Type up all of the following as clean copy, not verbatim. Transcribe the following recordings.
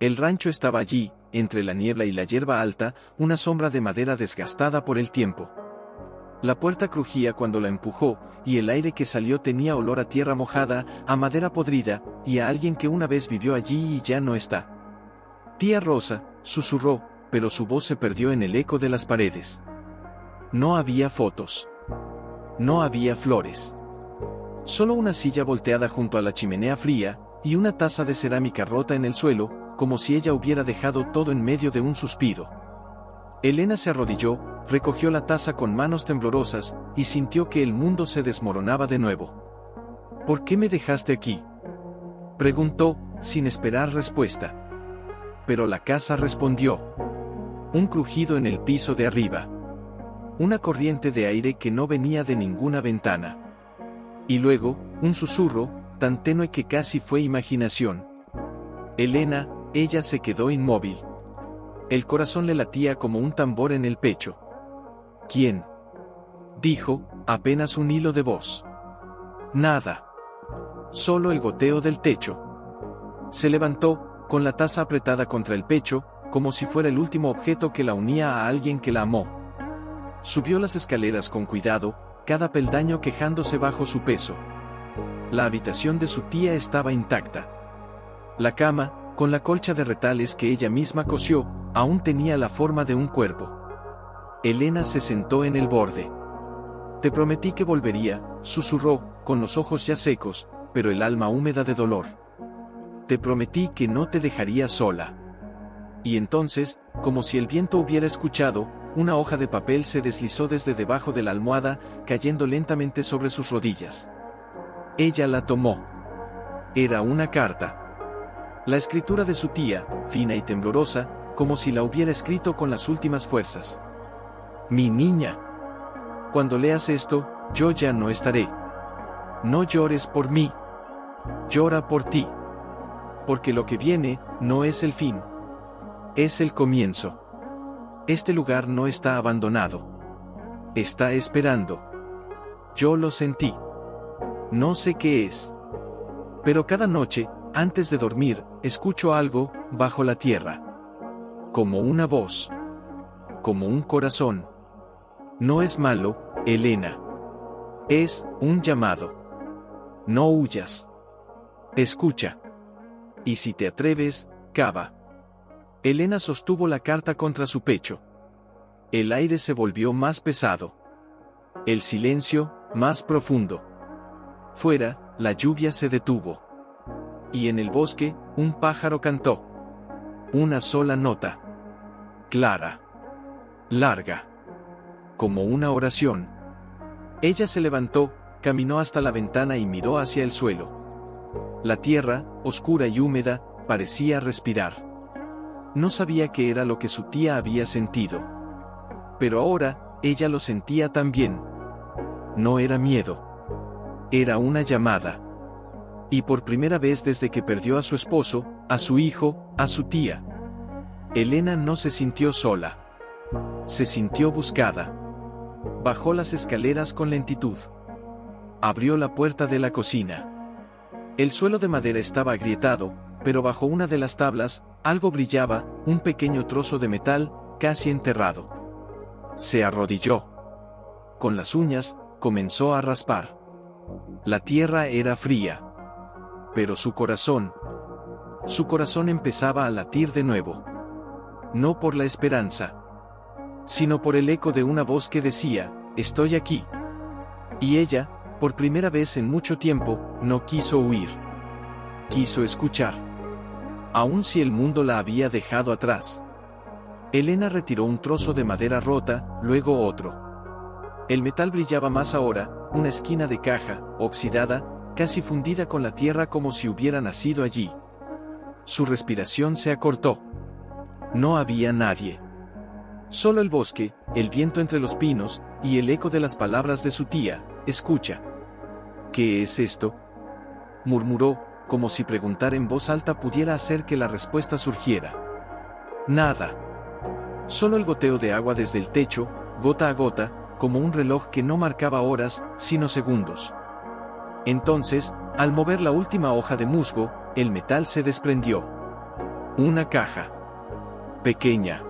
El rancho estaba allí, entre la niebla y la hierba alta, una sombra de madera desgastada por el tiempo. La puerta crujía cuando la empujó, y el aire que salió tenía olor a tierra mojada, a madera podrida, y a alguien que una vez vivió allí y ya no está. Tía Rosa, susurró, pero su voz se perdió en el eco de las paredes. No había fotos. No había flores. Solo una silla volteada junto a la chimenea fría, y una taza de cerámica rota en el suelo, como si ella hubiera dejado todo en medio de un suspiro. Elena se arrodilló, recogió la taza con manos temblorosas, y sintió que el mundo se desmoronaba de nuevo. ¿Por qué me dejaste aquí?, preguntó, sin esperar respuesta. Pero la casa respondió. Un crujido en el piso de arriba. Una corriente de aire que no venía de ninguna ventana. Y luego, un susurro, tan tenue que casi fue imaginación. Elena, ella se quedó inmóvil. El corazón le latía como un tambor en el pecho. ¿Quién?, dijo, apenas un hilo de voz. Nada. Solo el goteo del techo. Se levantó, con la taza apretada contra el pecho, como si fuera el último objeto que la unía a alguien que la amó. Subió las escaleras con cuidado, cada peldaño quejándose bajo su peso. La habitación de su tía estaba intacta. La cama, con la colcha de retales que ella misma cosió, aún tenía la forma de un cuerpo. Elena se sentó en el borde. Te prometí que volvería, susurró, con los ojos ya secos, pero el alma húmeda de dolor. Te prometí que no te dejaría sola. Y entonces, como si el viento hubiera escuchado, una hoja de papel se deslizó desde debajo de la almohada, cayendo lentamente sobre sus rodillas. Ella la tomó. Era una carta. La escritura de su tía, fina y temblorosa, como si la hubiera escrito con las últimas fuerzas. Mi niña. Cuando leas esto, yo ya no estaré. No llores por mí. Llora por ti. Porque lo que viene, no es el fin. Es el comienzo. Este lugar no está abandonado. Está esperando. Yo lo sentí. No sé qué es. Pero cada noche, antes de dormir, escucho algo, bajo la tierra. Como una voz. Como un corazón. No es malo, Elena. Es un llamado. No huyas. Escucha. Y si te atreves, cava. Elena sostuvo la carta contra su pecho. El aire se volvió más pesado. El silencio, más profundo. Fuera, la lluvia se detuvo. Y en el bosque, un pájaro cantó. Una sola nota. Clara. Larga. Como una oración. Ella se levantó, caminó hasta la ventana y miró hacia el suelo. La tierra, oscura y húmeda, parecía respirar. No sabía qué era lo que su tía había sentido. Pero ahora, ella lo sentía también. No era miedo. Era una llamada. Y por primera vez desde que perdió a su esposo, a su hijo, a su tía. Elena no se sintió sola. Se sintió buscada. Bajó las escaleras con lentitud. Abrió la puerta de la cocina. El suelo de madera estaba agrietado, pero bajo una de las tablas, algo brillaba, un pequeño trozo de metal, casi enterrado. Se arrodilló. Con las uñas, comenzó a raspar. La tierra era fría. Pero su corazón empezaba a latir de nuevo. No por la esperanza, sino por el eco de una voz que decía, estoy aquí. Y ella, por primera vez en mucho tiempo, no quiso huir. Quiso escuchar. Aun si el mundo la había dejado atrás. Elena retiró un trozo de madera rota, luego otro. El metal brillaba más ahora, una esquina de caja, oxidada, casi fundida con la tierra como si hubiera nacido allí. Su respiración se acortó. No había nadie. Solo el bosque, el viento entre los pinos, y el eco de las palabras de su tía, escucha. ¿Qué es esto?, murmuró, como si preguntar en voz alta pudiera hacer que la respuesta surgiera. Nada. Solo el goteo de agua desde el techo, gota a gota, como un reloj que no marcaba horas, sino segundos. Entonces, al mover la última hoja de musgo, el metal se desprendió. Una caja. Pequeña.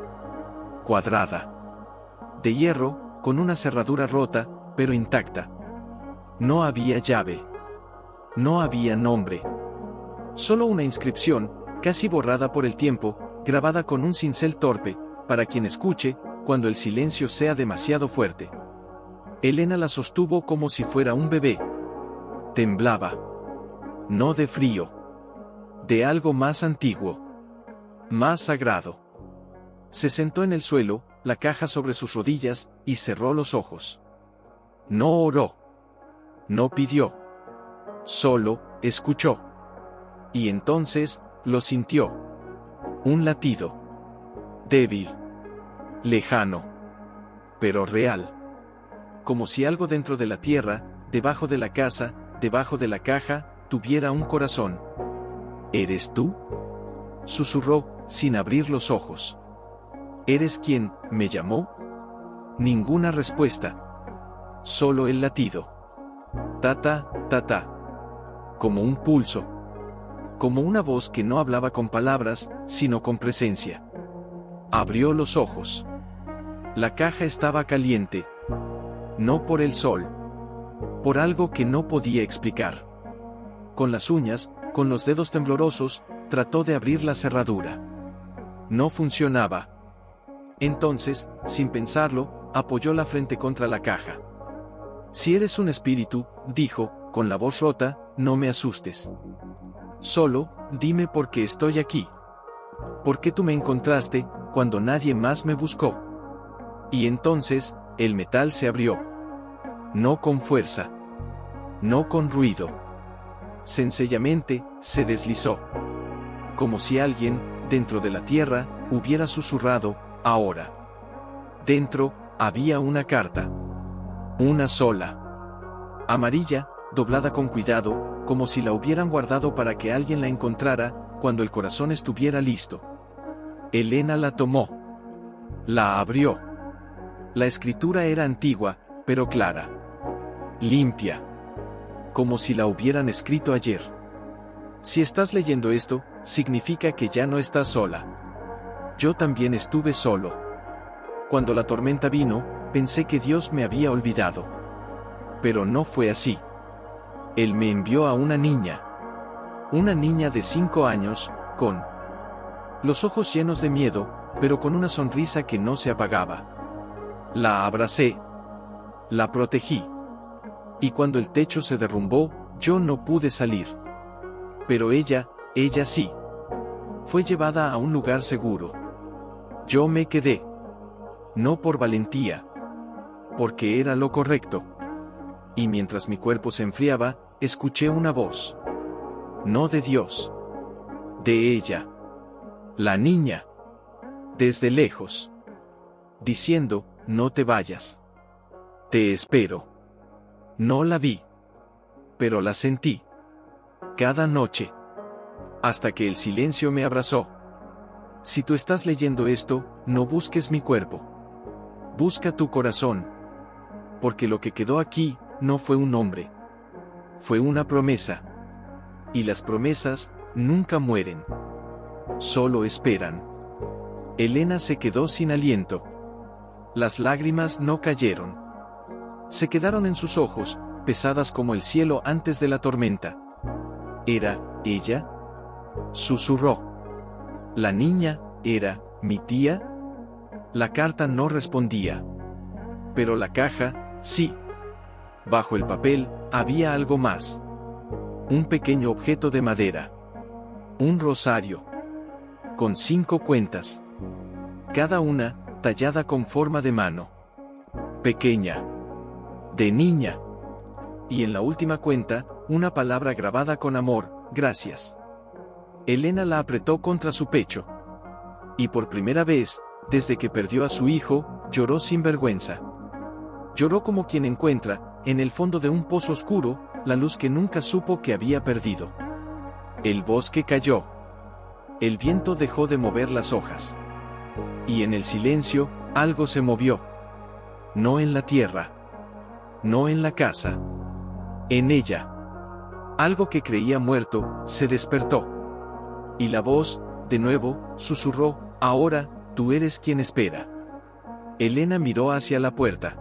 Cuadrada. De hierro, con una cerradura rota, pero intacta. No había llave. No había nombre. Solo una inscripción, casi borrada por el tiempo, grabada con un cincel torpe, para quien escuche, cuando el silencio sea demasiado fuerte. Elena la sostuvo como si fuera un bebé. Temblaba. No de frío. De algo más antiguo. Más sagrado. Se sentó en el suelo, la caja sobre sus rodillas, y cerró los ojos. No oró. No pidió. Solo escuchó. Y entonces, lo sintió. Un latido. Débil. Lejano. Pero real. Como si algo dentro de la tierra, debajo de la casa, debajo de la caja, tuviera un corazón. ¿Eres tú? Susurró, sin abrir los ojos. ¿Eres quien me llamó? Ninguna respuesta. Solo el latido. Ta-ta, ta-ta. Como un pulso. Como una voz que no hablaba con palabras, sino con presencia. Abrió los ojos. La caja estaba caliente. No por el sol. Por algo que no podía explicar. Con las uñas, con los dedos temblorosos, trató de abrir la cerradura. No funcionaba. Entonces, sin pensarlo, apoyó la frente contra la caja. Si eres un espíritu, dijo, con la voz rota, no me asustes. Solo, dime por qué estoy aquí. ¿Por qué tú me encontraste, cuando nadie más me buscó? Y entonces, el metal se abrió. No con fuerza. No con ruido. Sencillamente, se deslizó. Como si alguien, dentro de la tierra, hubiera susurrado, ahora. Dentro, había una carta. Una sola. Amarilla, doblada con cuidado, como si la hubieran guardado para que alguien la encontrara, cuando el corazón estuviera listo. Elena la tomó. La abrió. La escritura era antigua, pero clara. Limpia. Como si la hubieran escrito ayer. Si estás leyendo esto, significa que ya no estás sola. Yo también estuve solo. Cuando la tormenta vino, pensé que Dios me había olvidado. Pero no fue así. Él me envió a una niña. Una niña de 5 años, con los ojos llenos de miedo, pero con una sonrisa que no se apagaba. La abracé. La protegí. Y cuando el techo se derrumbó, yo no pude salir. Pero ella sí. Fue llevada a un lugar seguro. Yo me quedé. No por valentía. Porque era lo correcto. Y mientras mi cuerpo se enfriaba, escuché una voz. No de Dios. De ella. La niña. Desde lejos. Diciendo, no te vayas. Te espero. No la vi. Pero la sentí. Cada noche. Hasta que el silencio me abrazó. Si tú estás leyendo esto, no busques mi cuerpo. Busca tu corazón. Porque lo que quedó aquí, no fue un nombre. Fue una promesa. Y las promesas, nunca mueren. Solo esperan. Elena se quedó sin aliento. Las lágrimas no cayeron. Se quedaron en sus ojos, pesadas como el cielo antes de la tormenta. ¿Era ella? Susurró. La niña, ¿era mi tía? La carta no respondía. Pero la caja, sí. Bajo el papel, había algo más. Un pequeño objeto de madera. Un rosario. Con 5 cuentas. Cada una, tallada con forma de mano. Pequeña. De niña. Y en la última cuenta, una palabra grabada con amor, gracias. Elena la apretó contra su pecho. Y por primera vez, desde que perdió a su hijo, lloró sin vergüenza. Lloró como quien encuentra, en el fondo de un pozo oscuro, la luz que nunca supo que había perdido. El bosque cayó. El viento dejó de mover las hojas. Y en el silencio, algo se movió. No en la tierra. No en la casa. En ella. Algo que creía muerto, se despertó. Y la voz, de nuevo, susurró, ahora, tú eres quien espera. Elena miró hacia la puerta.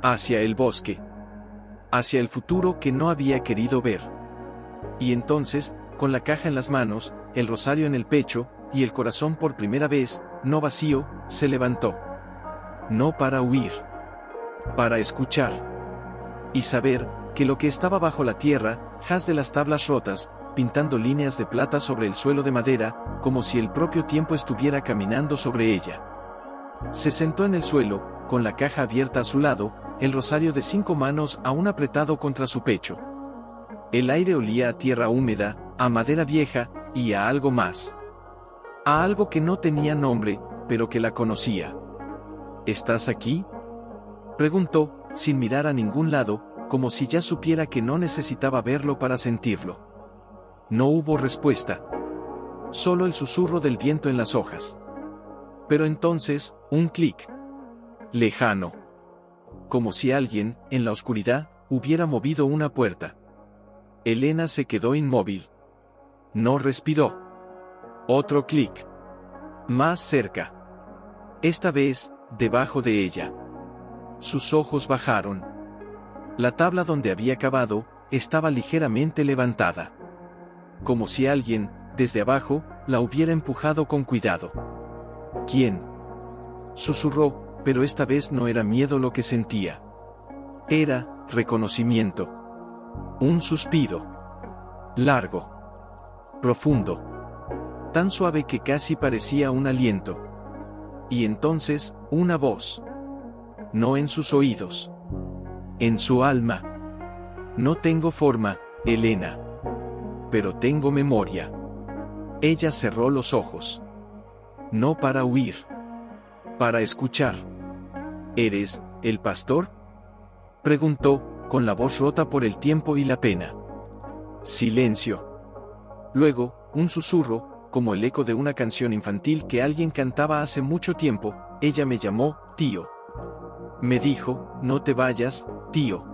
Hacia el bosque. Hacia el futuro que no había querido ver. Y entonces, con la caja en las manos, el rosario en el pecho, y el corazón por primera vez, no vacío, se levantó. No para huir. Para escuchar. Y saber, que lo que estaba bajo la tierra, haz de las tablas rotas, pintando líneas de plata sobre el suelo de madera, como si el propio tiempo estuviera caminando sobre ella. Se sentó en el suelo, con la caja abierta a su lado, el rosario de 5 manos aún apretado contra su pecho. El aire olía a tierra húmeda, a madera vieja, y a algo más. A algo que no tenía nombre, pero que la conocía. ¿Estás aquí?, preguntó, sin mirar a ningún lado, como si ya supiera que no necesitaba verlo para sentirlo. No hubo respuesta. Solo el susurro del viento en las hojas. Pero entonces, un clic. Lejano. Como si alguien, en la oscuridad, hubiera movido una puerta. Elena se quedó inmóvil. No respiró. Otro clic. Más cerca. Esta vez, debajo de ella. Sus ojos bajaron. La tabla donde había cavado, estaba ligeramente levantada. Como si alguien, desde abajo, la hubiera empujado con cuidado. ¿Quién?, susurró, pero esta vez no era miedo lo que sentía. Era reconocimiento. Un suspiro. Largo. Profundo. Tan suave que casi parecía un aliento. Y entonces, una voz. No en sus oídos. En su alma. No tengo forma, Elena. Pero tengo memoria. Ella cerró los ojos. No para huir. Para escuchar. ¿Eres el pastor?, preguntó, con la voz rota por el tiempo y la pena. Silencio. Luego, un susurro, como el eco de una canción infantil que alguien cantaba hace mucho tiempo. Ella me llamó, tío. Me dijo, no te vayas, tío.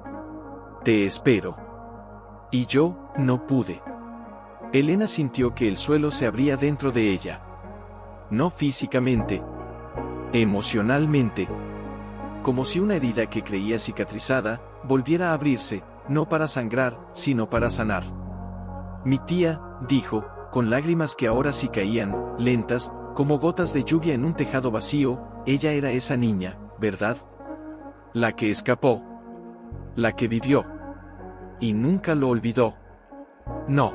Te espero. Y yo, no pude. Elena sintió que el suelo se abría dentro de ella. No físicamente. Emocionalmente. Como si una herida que creía cicatrizada, volviera a abrirse, no para sangrar, sino para sanar. Mi tía, dijo, con lágrimas que ahora sí caían, lentas, como gotas de lluvia en un tejado vacío. Ella era esa niña, ¿verdad? La que escapó. La que vivió. Y nunca lo olvidó. No.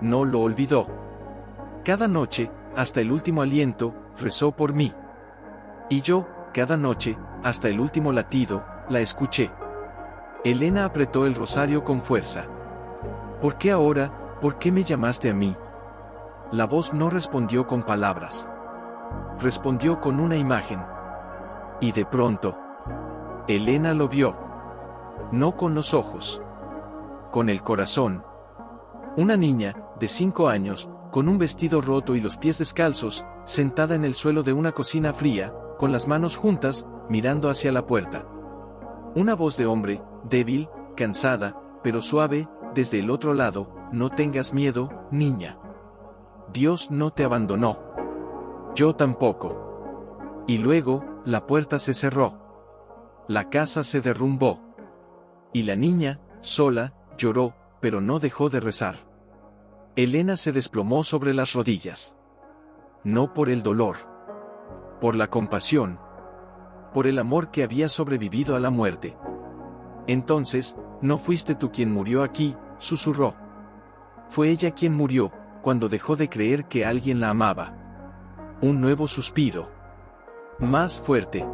No lo olvidó. Cada noche, hasta el último aliento, rezó por mí. Y yo, cada noche, hasta el último latido, la escuché. Elena apretó el rosario con fuerza. ¿Por qué ahora? ¿Por qué me llamaste a mí? La voz no respondió con palabras. Respondió con una imagen. Y de pronto, Elena lo vio. No con los ojos. Con el corazón. Una niña, de 5 años, con un vestido roto y los pies descalzos, sentada en el suelo de una cocina fría, con las manos juntas, mirando hacia la puerta. Una voz de hombre, débil, cansada, pero suave, desde el otro lado, no tengas miedo, niña. Dios no te abandonó. Yo tampoco. Y luego, la puerta se cerró. La casa se derrumbó. Y la niña, sola, lloró, pero no dejó de rezar. Elena se desplomó sobre las rodillas. No por el dolor. Por la compasión. Por el amor que había sobrevivido a la muerte. Entonces, no fuiste tú quien murió aquí, susurró. Fue ella quien murió, cuando dejó de creer que alguien la amaba. Un nuevo suspiro. Más fuerte.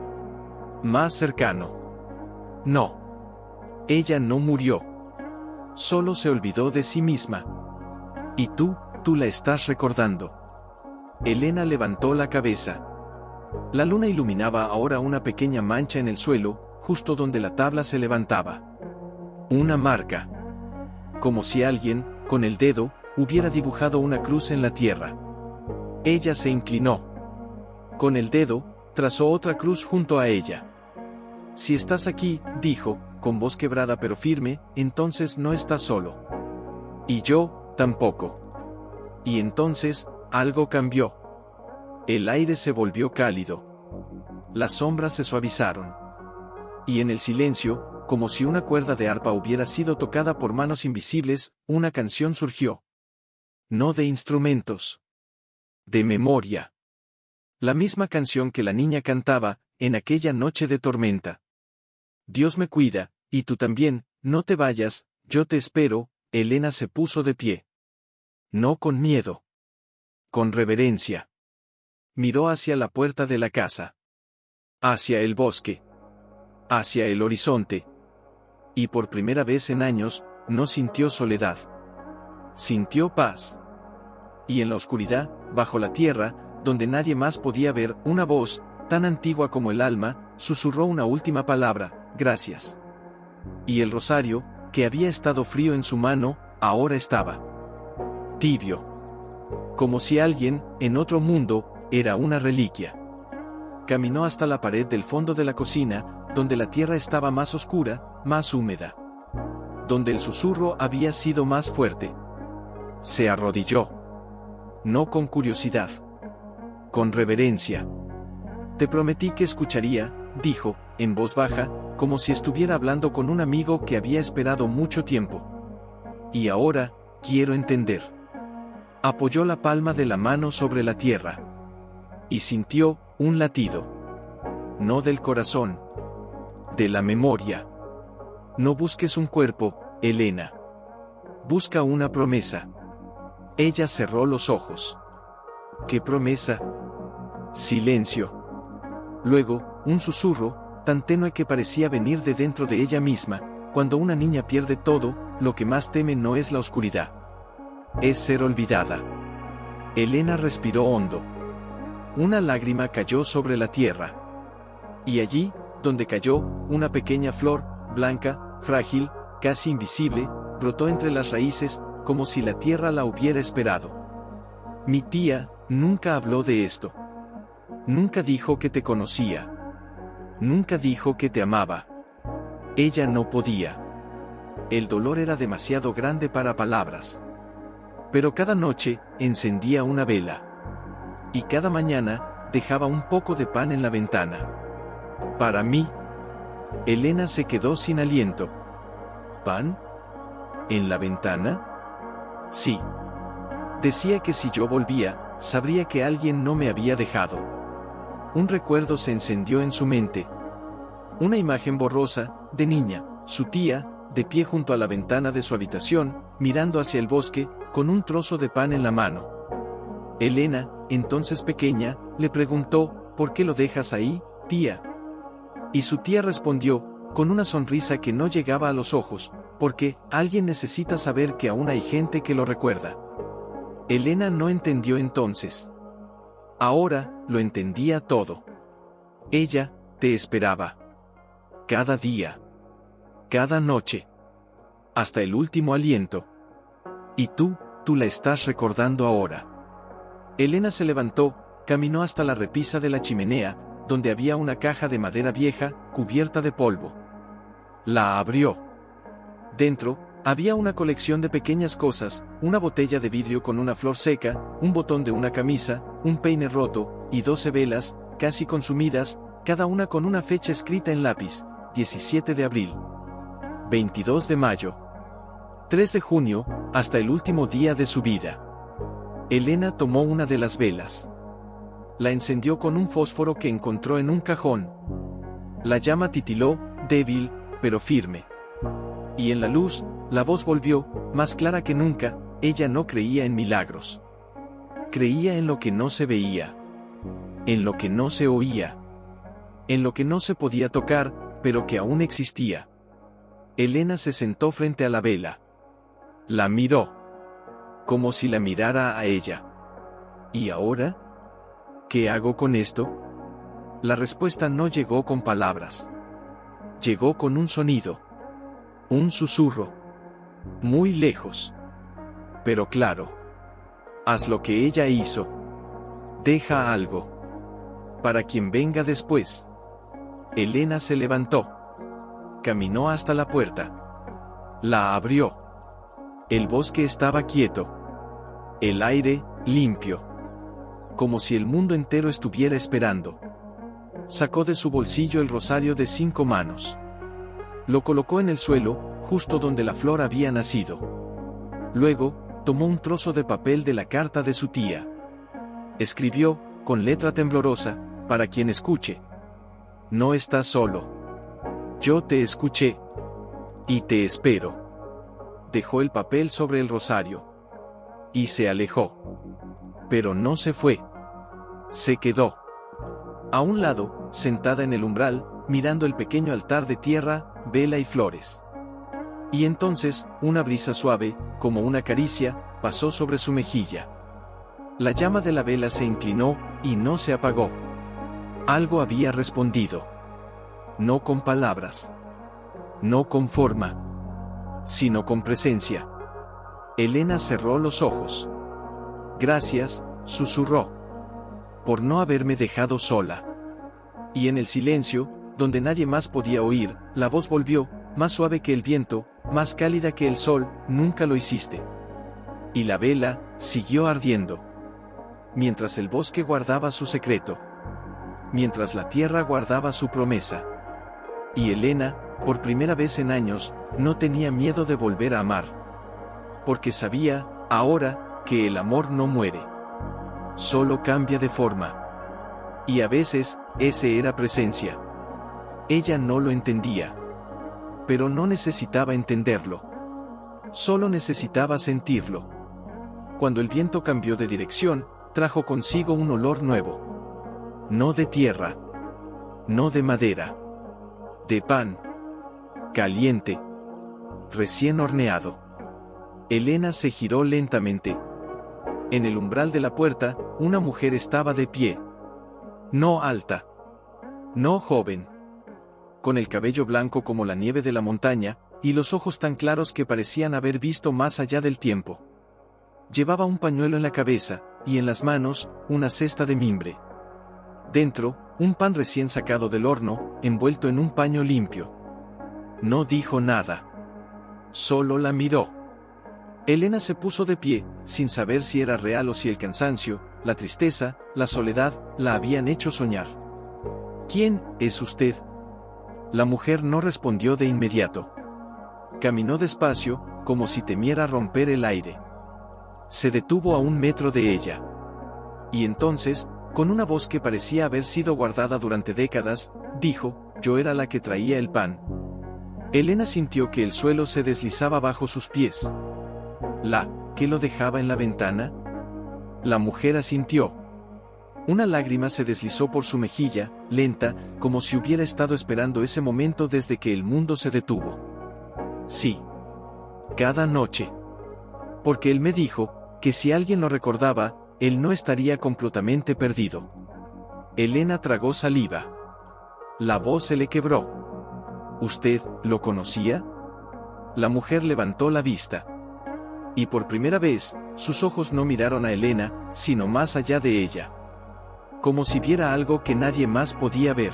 Más cercano. No. Ella no murió. Solo se olvidó de sí misma. Y tú la estás recordando. Elena levantó la cabeza. La luna iluminaba ahora una pequeña mancha en el suelo, justo donde la tabla se levantaba. Una marca. Como si alguien, con el dedo, hubiera dibujado una cruz en la tierra. Ella se inclinó. Con el dedo, trazó otra cruz junto a ella. Si estás aquí, dijo, con voz quebrada pero firme, entonces no estás solo. Y yo, tampoco. Y entonces, algo cambió. El aire se volvió cálido. Las sombras se suavizaron. Y en el silencio, como si una cuerda de arpa hubiera sido tocada por manos invisibles, una canción surgió. No de instrumentos. De memoria. La misma canción que la niña cantaba, en aquella noche de tormenta. Dios me cuida, y tú también, no te vayas, yo te espero. Elena se puso de pie. No con miedo. Con reverencia. Miró hacia la puerta de la casa. Hacia el bosque. Hacia el horizonte. Y por primera vez en años, no sintió soledad. Sintió paz. Y en la oscuridad, bajo la tierra, donde nadie más podía ver, una voz, tan antigua como el alma, susurró una última palabra: gracias. Y el rosario, que había estado frío en su mano, ahora estaba tibio. Como si alguien, en otro mundo, era una reliquia. Caminó hasta la pared del fondo de la cocina, donde la tierra estaba más oscura, más húmeda. Donde el susurro había sido más fuerte. Se arrodilló. No con curiosidad. Con reverencia. Te prometí que escucharía, dijo, en voz baja, como si estuviera hablando con un amigo que había esperado mucho tiempo. Y ahora, quiero entender. Apoyó la palma de la mano sobre la tierra. Y sintió un latido. No del corazón. De la memoria. No busques un cuerpo, Elena. Busca una promesa. Ella cerró los ojos. ¿Qué promesa? Silencio. Luego, un susurro, tan tenue que parecía venir de dentro de ella misma. Cuando una niña pierde todo, lo que más teme no es la oscuridad. Es ser olvidada. Elena respiró hondo. Una lágrima cayó sobre la tierra. Y allí, donde cayó, una pequeña flor, blanca, frágil, casi invisible, brotó entre las raíces, como si la tierra la hubiera esperado. Mi tía nunca habló de esto. Nunca dijo que te conocía. Nunca dijo que te amaba. Ella no podía. El dolor era demasiado grande para palabras. Pero cada noche, encendía una vela. Y cada mañana, dejaba un poco de pan en la ventana. Para mí. Elena se quedó sin aliento. ¿Pan? ¿En la ventana? Sí. Decía que si yo volvía, sabría que alguien no me había dejado. Un recuerdo se encendió en su mente. Una imagen borrosa, de niña, su tía, de pie junto a la ventana de su habitación, mirando hacia el bosque, con un trozo de pan en la mano. Elena, entonces pequeña, le preguntó: ¿por qué lo dejas ahí, tía? Y su tía respondió, con una sonrisa que no llegaba a los ojos: porque alguien necesita saber que aún hay gente que lo recuerda. Elena no entendió entonces. Ahora, lo entendía todo. Ella, te esperaba. Cada día. Cada noche. Hasta el último aliento. Y tú la estás recordando ahora. Elena se levantó, caminó hasta la repisa de la chimenea, donde había una caja de madera vieja, cubierta de polvo. La abrió. Dentro, había una colección de pequeñas cosas: una botella de vidrio con una flor seca, un botón de una camisa, un peine roto, y 12 velas, casi consumidas, cada una con una fecha escrita en lápiz: 17 de abril, 22 de mayo, 3 de junio, hasta el último día de su vida. Elena tomó una de las velas. La encendió con un fósforo que encontró en un cajón. La llama titiló, débil, pero firme. Y en la luz, la voz volvió, más clara que nunca. Ella no creía en milagros. Creía en lo que no se veía. En lo que no se oía. En lo que no se podía tocar, pero que aún existía. Elena se sentó frente a la vela. La miró. Como si la mirara a ella. ¿Y ahora? ¿Qué hago con esto? La respuesta no llegó con palabras. Llegó con un sonido. Un susurro. Muy lejos. Pero claro. Haz lo que ella hizo. Deja algo. Para quien venga después. Elena se levantó. Caminó hasta la puerta. La abrió. El bosque estaba quieto. El aire, limpio. como si el mundo entero estuviera esperando. Sacó de su bolsillo el rosario de 5 manos. Lo colocó en el suelo, justo donde la flor había nacido. Luego, tomó un trozo de papel de la carta de su tía. Escribió, con letra temblorosa, para quien escuche. No estás solo. Yo te escuché. Y te espero. Dejó el papel sobre el rosario. Y se alejó. Pero no se fue. Se quedó. A un lado, sentada en el umbral, mirando el pequeño altar de tierra, vela y flores. Y entonces, una brisa suave, como una caricia, pasó sobre su mejilla. La llama de la vela se inclinó, y no se apagó. Algo había respondido. No con palabras. No con forma. Sino con presencia. Elena cerró los ojos. Gracias, susurró. Por no haberme dejado sola. Y en el silencio, donde nadie más podía oír, la voz volvió, más suave que el viento, más cálida que el sol, nunca lo hiciste. Y la vela siguió ardiendo. Mientras el bosque guardaba su secreto. Mientras la tierra guardaba su promesa. Y Elena, por primera vez en años, no tenía miedo de volver a amar. Porque sabía, ahora, que el amor no muere. Solo cambia de forma. Y a veces, ese era presencia. Ella no lo entendía. Pero no necesitaba entenderlo. Solo necesitaba sentirlo. Cuando el viento cambió de dirección, trajo consigo un olor nuevo. No de tierra. No de madera. De pan. Caliente. Recién horneado. Elena se giró lentamente. En el umbral de la puerta, una mujer estaba de pie. No alta. No joven. Con el cabello blanco como la nieve de la montaña, y los ojos tan claros que parecían haber visto más allá del tiempo. Llevaba un pañuelo en la cabeza, y en las manos, una cesta de mimbre. Dentro, un pan recién sacado del horno, envuelto en un paño limpio. No dijo nada. Solo la miró. Elena se puso de pie, sin saber si era real o si el cansancio, la tristeza, la soledad, la habían hecho soñar. ¿Quién es usted? La mujer no respondió de inmediato. Caminó despacio, como si temiera romper el aire. Se detuvo a 1 metro de ella. Y entonces, con una voz que parecía haber sido guardada durante décadas, dijo, yo era la que traía el pan. Elena sintió que el suelo se deslizaba bajo sus pies. ¿La que lo dejaba en la ventana? La mujer asintió. Una lágrima se deslizó por su mejilla, lenta, como si hubiera estado esperando ese momento desde que el mundo se detuvo. Sí. Cada noche. Porque él me dijo, que si alguien lo recordaba, él no estaría completamente perdido. Elena tragó saliva. La voz se le quebró. ¿Usted lo conocía? La mujer levantó la vista. Y por primera vez, sus ojos no miraron a Elena, sino más allá de ella. Como si viera algo que nadie más podía ver.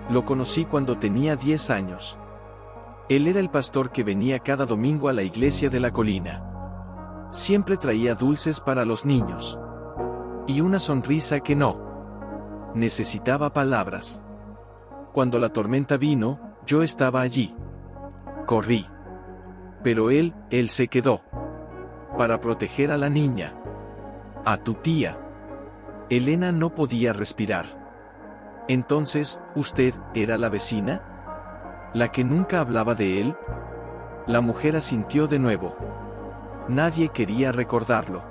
Lo conocí cuando tenía 10 años. Él era el pastor que venía cada domingo a la iglesia de la colina. Siempre traía dulces para los niños. Y una sonrisa que no necesitaba palabras. Cuando la tormenta vino, yo estaba allí. Corrí. Pero él se quedó. Para proteger a la niña. A tu tía. Elena no podía respirar. Entonces, ¿usted era la vecina? ¿La que nunca hablaba de él? La mujer asintió de nuevo. Nadie quería recordarlo.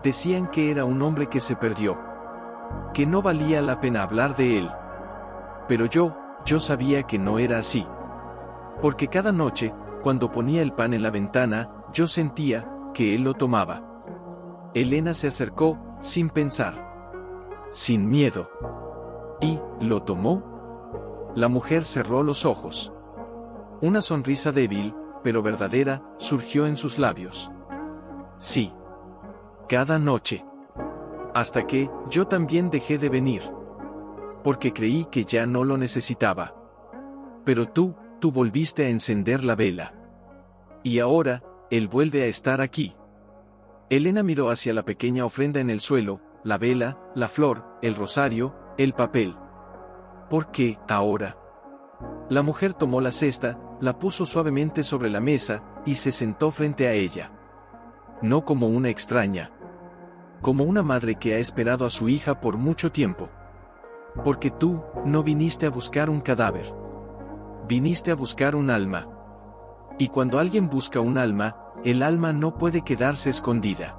Decían que era un hombre que se perdió. Que no valía la pena hablar de él. Pero yo sabía que no era así. Porque cada noche, cuando ponía el pan en la ventana, yo sentía que él lo tomaba. Elena se acercó, sin pensar. Sin miedo. ¿Y lo tomó? La mujer cerró los ojos. Una sonrisa débil, pero verdadera, surgió en sus labios. Sí. Cada noche. Hasta que, yo también dejé de venir. Porque creí que ya no lo necesitaba. Pero tú volviste a encender la vela. Y ahora, él vuelve a estar aquí. Elena miró hacia la pequeña ofrenda en el suelo, la vela, la flor, el rosario, el papel. ¿Por qué, ahora? La mujer tomó la cesta, la puso suavemente sobre la mesa, y se sentó frente a ella. No como una extraña. Como una madre que ha esperado a su hija por mucho tiempo. Porque tú, no viniste a buscar un cadáver. Viniste a buscar un alma. Y cuando alguien busca un alma, el alma no puede quedarse escondida.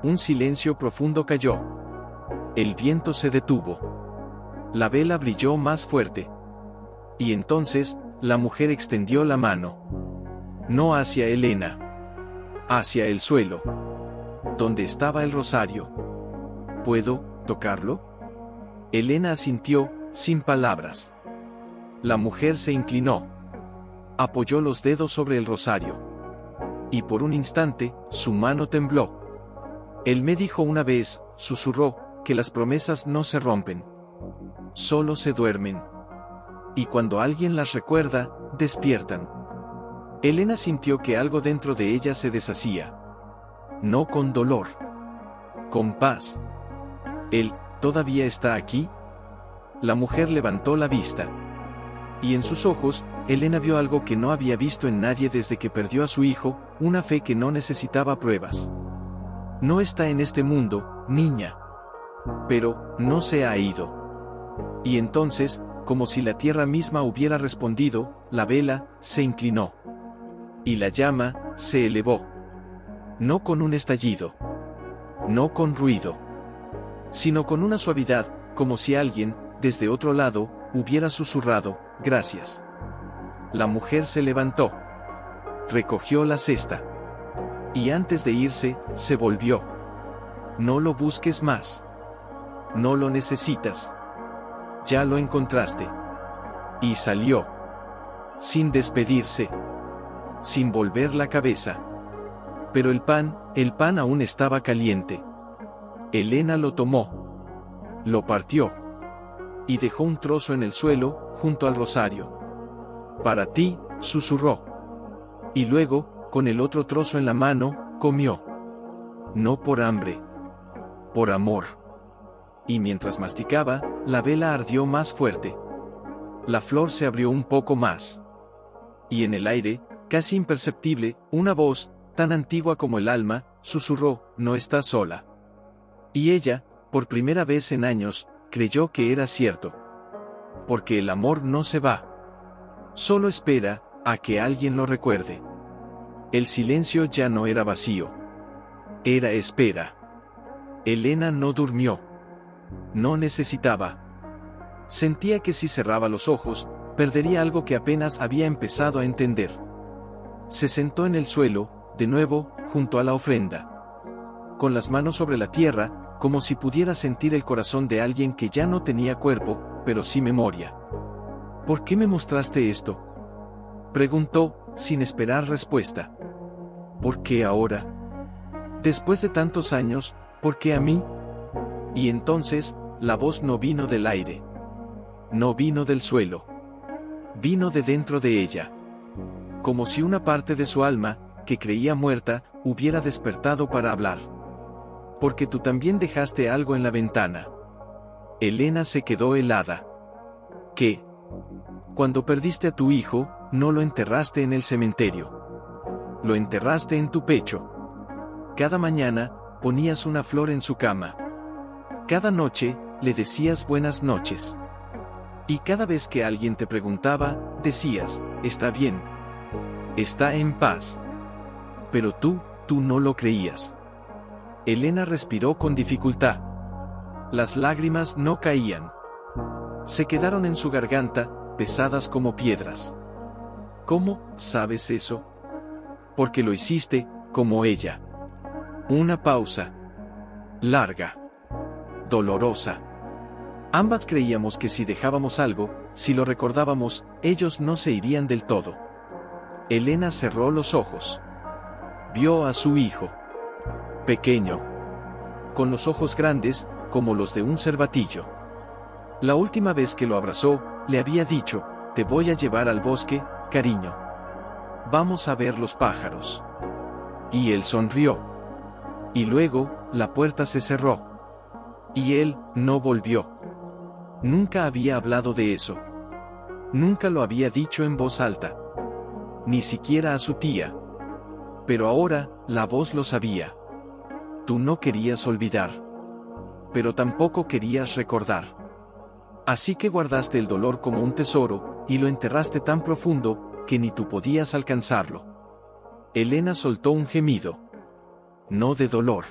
Un silencio profundo cayó. El viento se detuvo. La vela brilló más fuerte. Y entonces, la mujer extendió la mano. No hacia Elena. Hacia el suelo. Donde estaba el rosario. ¿Puedo tocarlo? Elena asintió, sin palabras. La mujer se inclinó. Apoyó los dedos sobre el rosario. Y por un instante, su mano tembló. Él me dijo una vez, susurró, que las promesas no se rompen. Solo se duermen. Y cuando alguien las recuerda, despiertan. Elena sintió que algo dentro de ella se deshacía. No con dolor. Con paz. ¿Él todavía está aquí? La mujer levantó la vista. Y en sus ojos, Elena vio algo que no había visto en nadie desde que perdió a su hijo, una fe que no necesitaba pruebas. No está en este mundo, niña. Pero, no se ha ido. Y entonces, como si la tierra misma hubiera respondido, la vela se inclinó. Y la llama se elevó. No con un estallido. No con ruido. Sino con una suavidad, como si alguien, desde otro lado, hubiera susurrado, gracias. La mujer se levantó. Recogió la cesta. Y antes de irse, se volvió. No lo busques más. No lo necesitas. Ya lo encontraste. Y salió. Sin despedirse. Sin volver la cabeza. Pero el pan aún estaba caliente. Elena lo tomó. Lo partió. Y dejó un trozo en el suelo, junto al rosario. Para ti, susurró. Y luego, con el otro trozo en la mano, comió. No por hambre. Por amor. Y mientras masticaba, la vela ardió más fuerte. La flor se abrió un poco más. Y en el aire, casi imperceptible, una voz, tan antigua como el alma, susurró, no estás sola. Y ella, por primera vez en años, creyó que era cierto. Porque el amor no se va. Solo espera a que alguien lo recuerde. El silencio ya no era vacío. Era espera. Elena no durmió. No necesitaba. Sentía que si cerraba los ojos, perdería algo que apenas había empezado a entender. Se sentó en el suelo, de nuevo, junto a la ofrenda. Con las manos sobre la tierra, como si pudiera sentir el corazón de alguien que ya no tenía cuerpo, pero sí memoria. ¿Por qué me mostraste esto?, preguntó, sin esperar respuesta. ¿Por qué ahora? Después de tantos años, ¿por qué a mí? Y entonces, la voz no vino del aire. No vino del suelo. Vino de dentro de ella. Como si una parte de su alma, que creía muerta, hubiera despertado para hablar. Porque tú también dejaste algo en la ventana. Elena se quedó helada. ¿Qué? Cuando perdiste a tu hijo, no lo enterraste en el cementerio. Lo enterraste en tu pecho. Cada mañana, ponías una flor en su cama. Cada noche, le decías buenas noches. Y cada vez que alguien te preguntaba, decías, está bien. Está en paz. Pero tú no lo creías. Elena respiró con dificultad. Las lágrimas no caían. Se quedaron en su garganta, pesadas como piedras. ¿Cómo sabes eso? Porque lo hiciste, como ella. Una pausa. Larga. Dolorosa. Ambas creíamos que si dejábamos algo, si lo recordábamos, ellos no se irían del todo. Elena cerró los ojos. Vio a su hijo. Pequeño. Con los ojos grandes, como los de un cervatillo. La última vez que lo abrazó, le había dicho, te voy a llevar al bosque, cariño. Vamos a ver los pájaros. Y él sonrió. Y luego, la puerta se cerró. Y él no volvió. Nunca había hablado de eso. Nunca lo había dicho en voz alta. Ni siquiera a su tía. Pero ahora, la voz lo sabía. Tú no querías olvidar. Pero tampoco querías recordar. Así que guardaste el dolor como un tesoro, y lo enterraste tan profundo, que ni tú podías alcanzarlo. Elena soltó un gemido. No de dolor.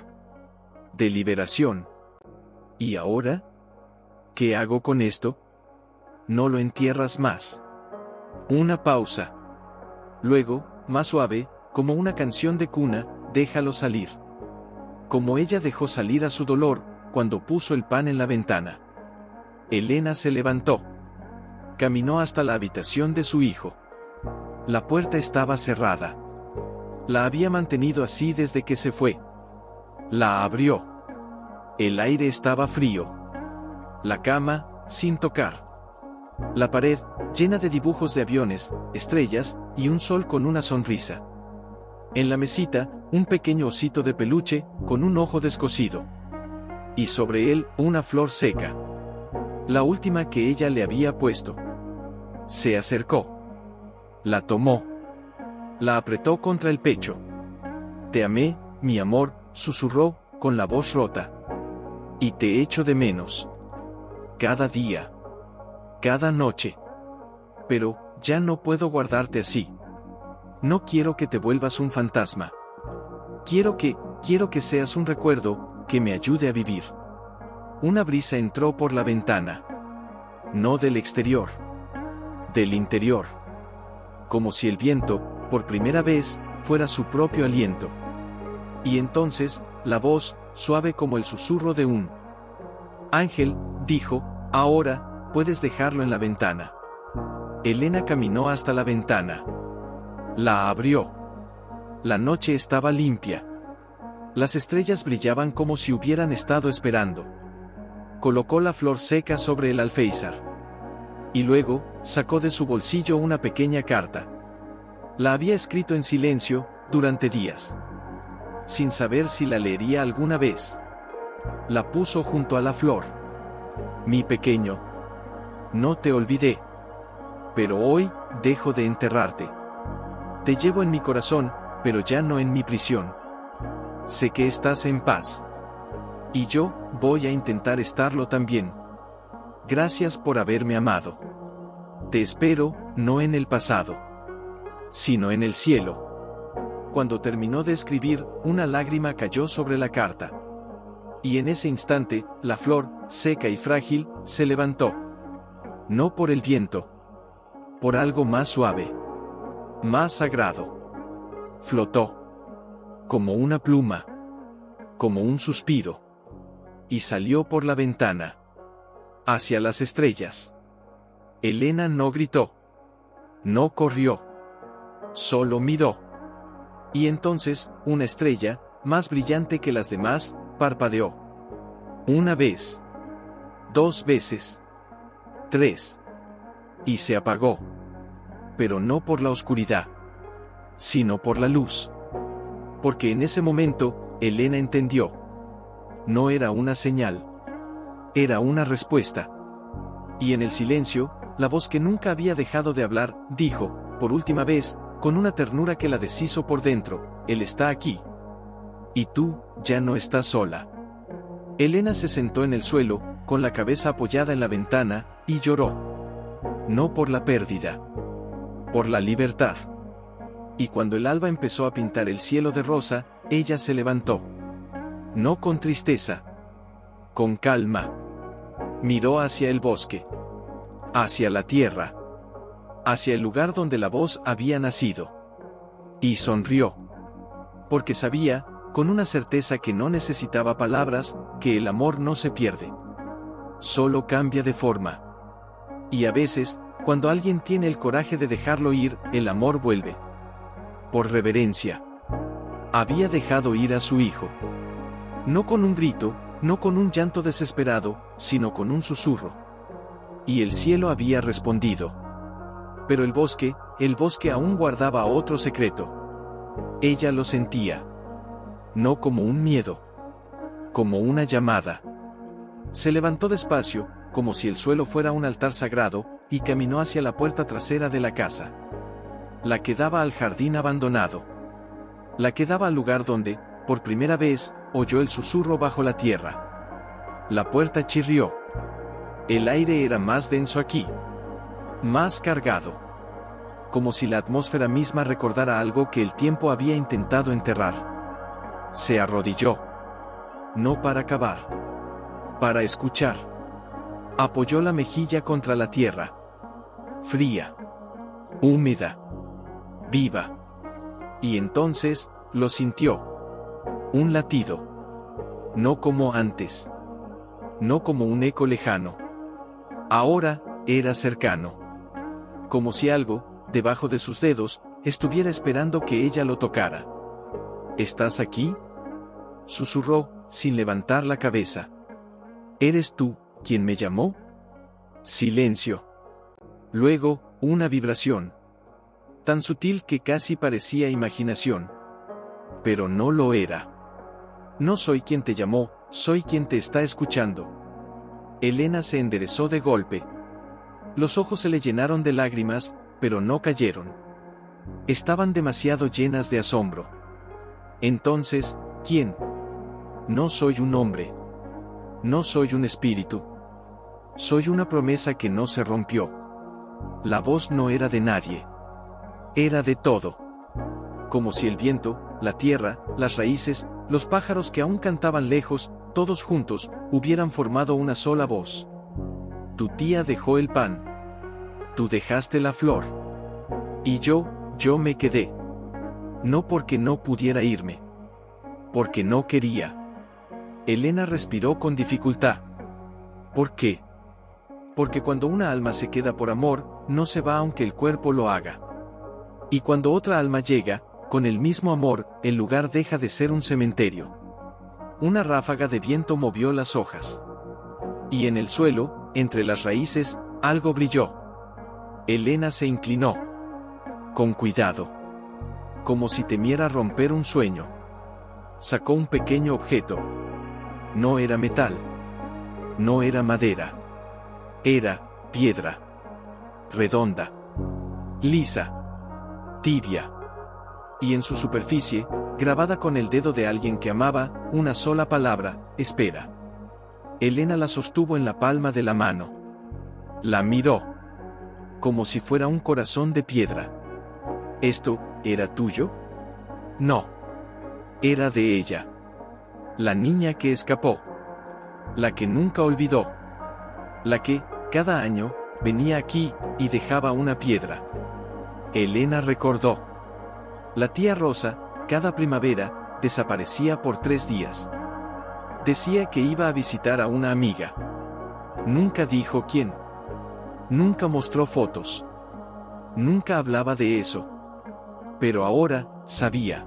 De liberación. ¿Y ahora? ¿Qué hago con esto? No lo entierras más. Una pausa. Luego, más suave, como una canción de cuna, déjalo salir. Como ella dejó salir a su dolor, cuando puso el pan en la ventana. Elena se levantó. Caminó hasta la habitación de su hijo. La puerta estaba cerrada. La había mantenido así desde que se fue. La abrió. El aire estaba frío. La cama, sin tocar. La pared, llena de dibujos de aviones, estrellas, y un sol con una sonrisa. En la mesita, un pequeño osito de peluche, con un ojo descosido. Y sobre él, una flor seca. La última que ella le había puesto. Se acercó. La tomó. La apretó contra el pecho. Te amé, mi amor, susurró, con la voz rota. Y te echo de menos. Cada día. Cada noche. Pero, ya no puedo guardarte así. No quiero que te vuelvas un fantasma. Quiero que seas un recuerdo, que me ayude a vivir. Una brisa entró por la ventana. No del exterior. Del interior. Como si el viento, por primera vez, fuera su propio aliento. Y entonces, la voz, suave como el susurro de un ángel, dijo, ahora, puedes dejarlo en la ventana. Elena caminó hasta la ventana. La abrió. La noche estaba limpia. Las estrellas brillaban como si hubieran estado esperando. Colocó la flor seca sobre el alféizar. Y luego, sacó de su bolsillo una pequeña carta. La había escrito en silencio, durante días. Sin saber si la leería alguna vez. La puso junto a la flor. Mi pequeño. No te olvidé. Pero hoy, dejo de enterrarte. Te llevo en mi corazón, pero ya no en mi prisión. Sé que estás en paz. Y yo, voy a intentar estarlo también. Gracias por haberme amado. Te espero, no en el pasado, sino en el cielo. Cuando terminó de escribir, una lágrima cayó sobre la carta. Y en ese instante, la flor, seca y frágil, se levantó. No por el viento. Por algo más suave. Más sagrado. Flotó. Como una pluma. Como un suspiro. Y salió por la ventana. Hacia las estrellas. Elena no gritó. No corrió. Solo miró. Y entonces, una estrella, más brillante que las demás, parpadeó. Una vez. 2 veces. 3. Y se apagó. Pero no por la oscuridad, sino por la luz. Porque en ese momento, Elena entendió. No era una señal. Era una respuesta. Y en el silencio, la voz que nunca había dejado de hablar, dijo, por última vez, con una ternura que la deshizo por dentro, Él está aquí. Y tú, ya no estás sola. Elena se sentó en el suelo, con la cabeza apoyada en la ventana, y lloró. No por la pérdida. Por la libertad. Y cuando el alba empezó a pintar el cielo de rosa, ella se levantó. No con tristeza. Con calma. Miró hacia el bosque. Hacia la tierra. Hacia el lugar donde la voz había nacido. Y sonrió. Porque sabía, con una certeza que no necesitaba palabras, que el amor no se pierde. Solo cambia de forma. Y a veces, cuando alguien tiene el coraje de dejarlo ir, el amor vuelve. Por reverencia. Había dejado ir a su hijo. No con un grito, no con un llanto desesperado, sino con un susurro. Y el cielo había respondido. Pero el bosque aún guardaba otro secreto. Ella lo sentía. No como un miedo. Como una llamada. Se levantó despacio, como si el suelo fuera un altar sagrado, y caminó hacia la puerta trasera de la casa. La que daba al jardín abandonado. La que daba al lugar donde, por primera vez, oyó el susurro bajo la tierra. La puerta chirrió. El aire era más denso aquí. Más cargado. Como si la atmósfera misma recordara algo que el tiempo había intentado enterrar. Se arrodilló. No para cavar. Para escuchar. Apoyó la mejilla contra la tierra. Fría. Húmeda. Viva. Y entonces, lo sintió. Un latido. No como antes. No como un eco lejano. Ahora, era cercano. Como si algo, debajo de sus dedos, estuviera esperando que ella lo tocara. ¿Estás aquí?, susurró, sin levantar la cabeza. ¿Eres tú quien me llamó? Silencio. Luego, una vibración. Tan sutil que casi parecía imaginación. Pero no lo era. No soy quien te llamó, soy quien te está escuchando. Elena se enderezó de golpe. Los ojos se le llenaron de lágrimas, pero no cayeron. Estaban demasiado llenas de asombro. Entonces, ¿quién? No soy un hombre. No soy un espíritu. Soy una promesa que no se rompió. La voz no era de nadie. Era de todo. Como si el viento, la tierra, las raíces, los pájaros que aún cantaban lejos, todos juntos, hubieran formado una sola voz. Tu tía dejó el pan. Tú dejaste la flor. Y yo me quedé. No porque no pudiera irme. Porque no quería. Elena respiró con dificultad. ¿Por qué? Porque cuando una alma se queda por amor, no se va aunque el cuerpo lo haga. Y cuando otra alma llega, con el mismo amor, el lugar deja de ser un cementerio. Una ráfaga de viento movió las hojas. Y en el suelo, entre las raíces, algo brilló. Elena se inclinó. Con cuidado. Como si temiera romper un sueño. Sacó un pequeño objeto. No era metal. No era madera. Era piedra. Redonda. Lisa. Tibia. Y en su superficie, grabada con el dedo de alguien que amaba, una sola palabra: espera. Elena la sostuvo en la palma de la mano. La miró. Como si fuera un corazón de piedra. ¿Esto era tuyo? No. Era de ella. La niña que escapó. La que nunca olvidó. La que, cada año, venía aquí y dejaba una piedra. Elena recordó. La tía Rosa, cada primavera, desaparecía por 3 días. Decía que iba a visitar a una amiga. Nunca dijo quién. Nunca mostró fotos. Nunca hablaba de eso. Pero ahora, sabía.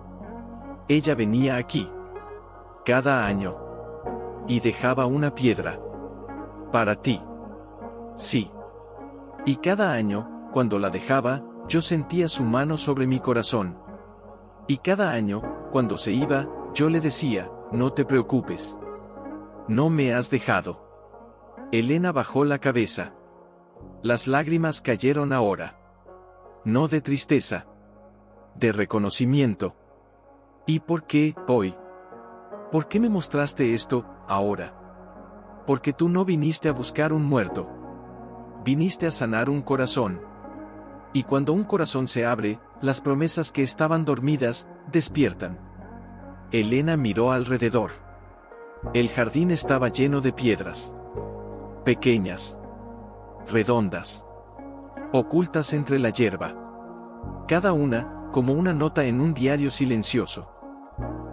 Ella venía aquí. Cada año. Y dejaba una piedra. Para ti. Sí. Y cada año, cuando la dejaba, yo sentía su mano sobre mi corazón. Y cada año, cuando se iba, yo le decía: no te preocupes. No me has dejado. Elena bajó la cabeza. Las lágrimas cayeron ahora. No de tristeza. De reconocimiento. ¿Y por qué, hoy? ¿Por qué me mostraste esto, ahora? Porque tú no viniste a buscar un muerto. Viniste a sanar un corazón. Y cuando un corazón se abre, las promesas que estaban dormidas, despiertan. Elena miró alrededor. El jardín estaba lleno de piedras. Pequeñas. Redondas. Ocultas entre la hierba. Cada una, como una nota en un diario silencioso.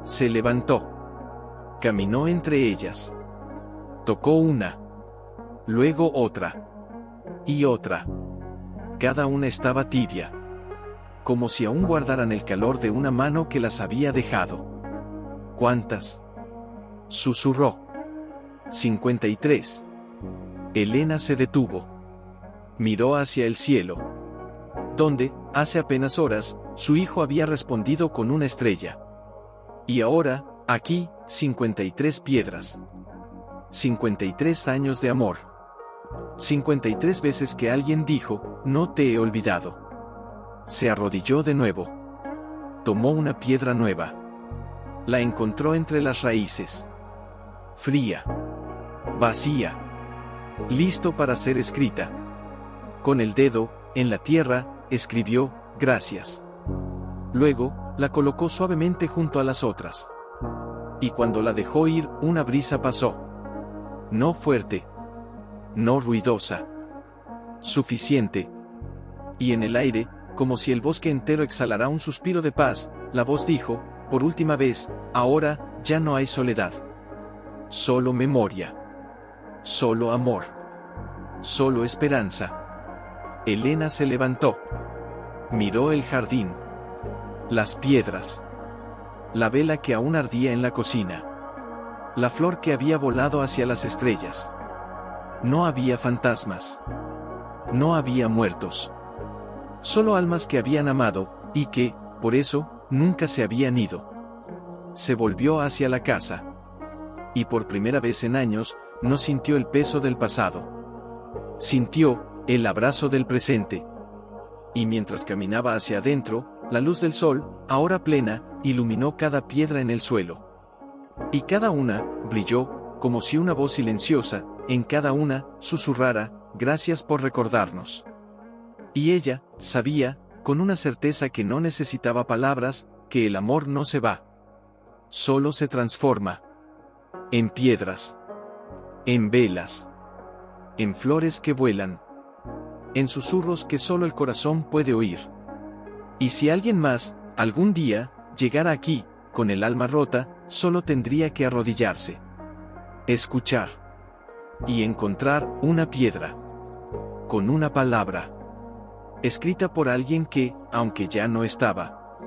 Se levantó. Caminó entre ellas. Tocó una. Luego otra. Y otra. Cada una estaba tibia. Como si aún guardaran el calor de una mano que las había dejado. ¿Cuántas? Susurró. 53. Elena se detuvo. Miró hacia el cielo. Donde, hace apenas horas, su hijo había respondido con una estrella. Y ahora, aquí, 53 piedras. 53 años de amor. 53 veces que alguien dijo, no te he olvidado. Se arrodilló de nuevo. Tomó una piedra nueva. La encontró entre las raíces. Fría. Vacía. Listo para ser escrita. Con el dedo, en la tierra, escribió, gracias. Luego, la colocó suavemente junto a las otras. Y cuando la dejó ir, una brisa pasó. No fuerte. No ruidosa. Suficiente. Y en el aire, como si el bosque entero exhalara un suspiro de paz, la voz dijo, por última vez, ahora, ya no hay soledad. Solo memoria. Solo amor. Solo esperanza. Elena se levantó. Miró el jardín. Las piedras. La vela que aún ardía en la cocina. La flor que había volado hacia las estrellas. No había fantasmas. No había muertos. Solo almas que habían amado, y que, por eso, nunca se habían ido. Se volvió hacia la casa. Y por primera vez en años, no sintió el peso del pasado. Sintió el abrazo del presente. Y mientras caminaba hacia adentro, la luz del sol, ahora plena, iluminó cada piedra en el suelo. Y cada una brilló, como si una voz silenciosa, en cada una, susurrara, gracias por recordarnos. Y ella, sabía, con una certeza que no necesitaba palabras, que el amor no se va. Solo se transforma. En piedras. En velas. En flores que vuelan. En susurros que solo el corazón puede oír. Y si alguien más, algún día, llegara aquí, con el alma rota, solo tendría que arrodillarse. Escuchar. Y encontrar una piedra. Con una palabra. Escrita por alguien que, aunque ya no estaba.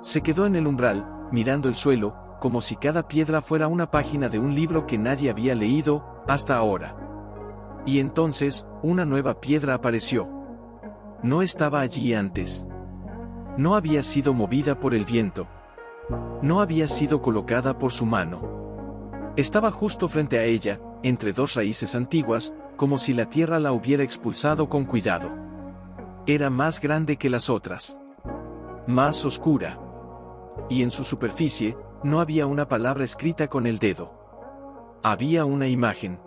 Se quedó en el umbral, mirando el suelo, como si cada piedra fuera una página de un libro que nadie había leído, hasta ahora. Y entonces, una nueva piedra apareció. No estaba allí antes. No había sido movida por el viento. No había sido colocada por su mano. Estaba justo frente a ella, entre dos raíces antiguas, como si la tierra la hubiera expulsado con cuidado. Era más grande que las otras. Más oscura. Y en su superficie, no había una palabra escrita con el dedo. Había una imagen.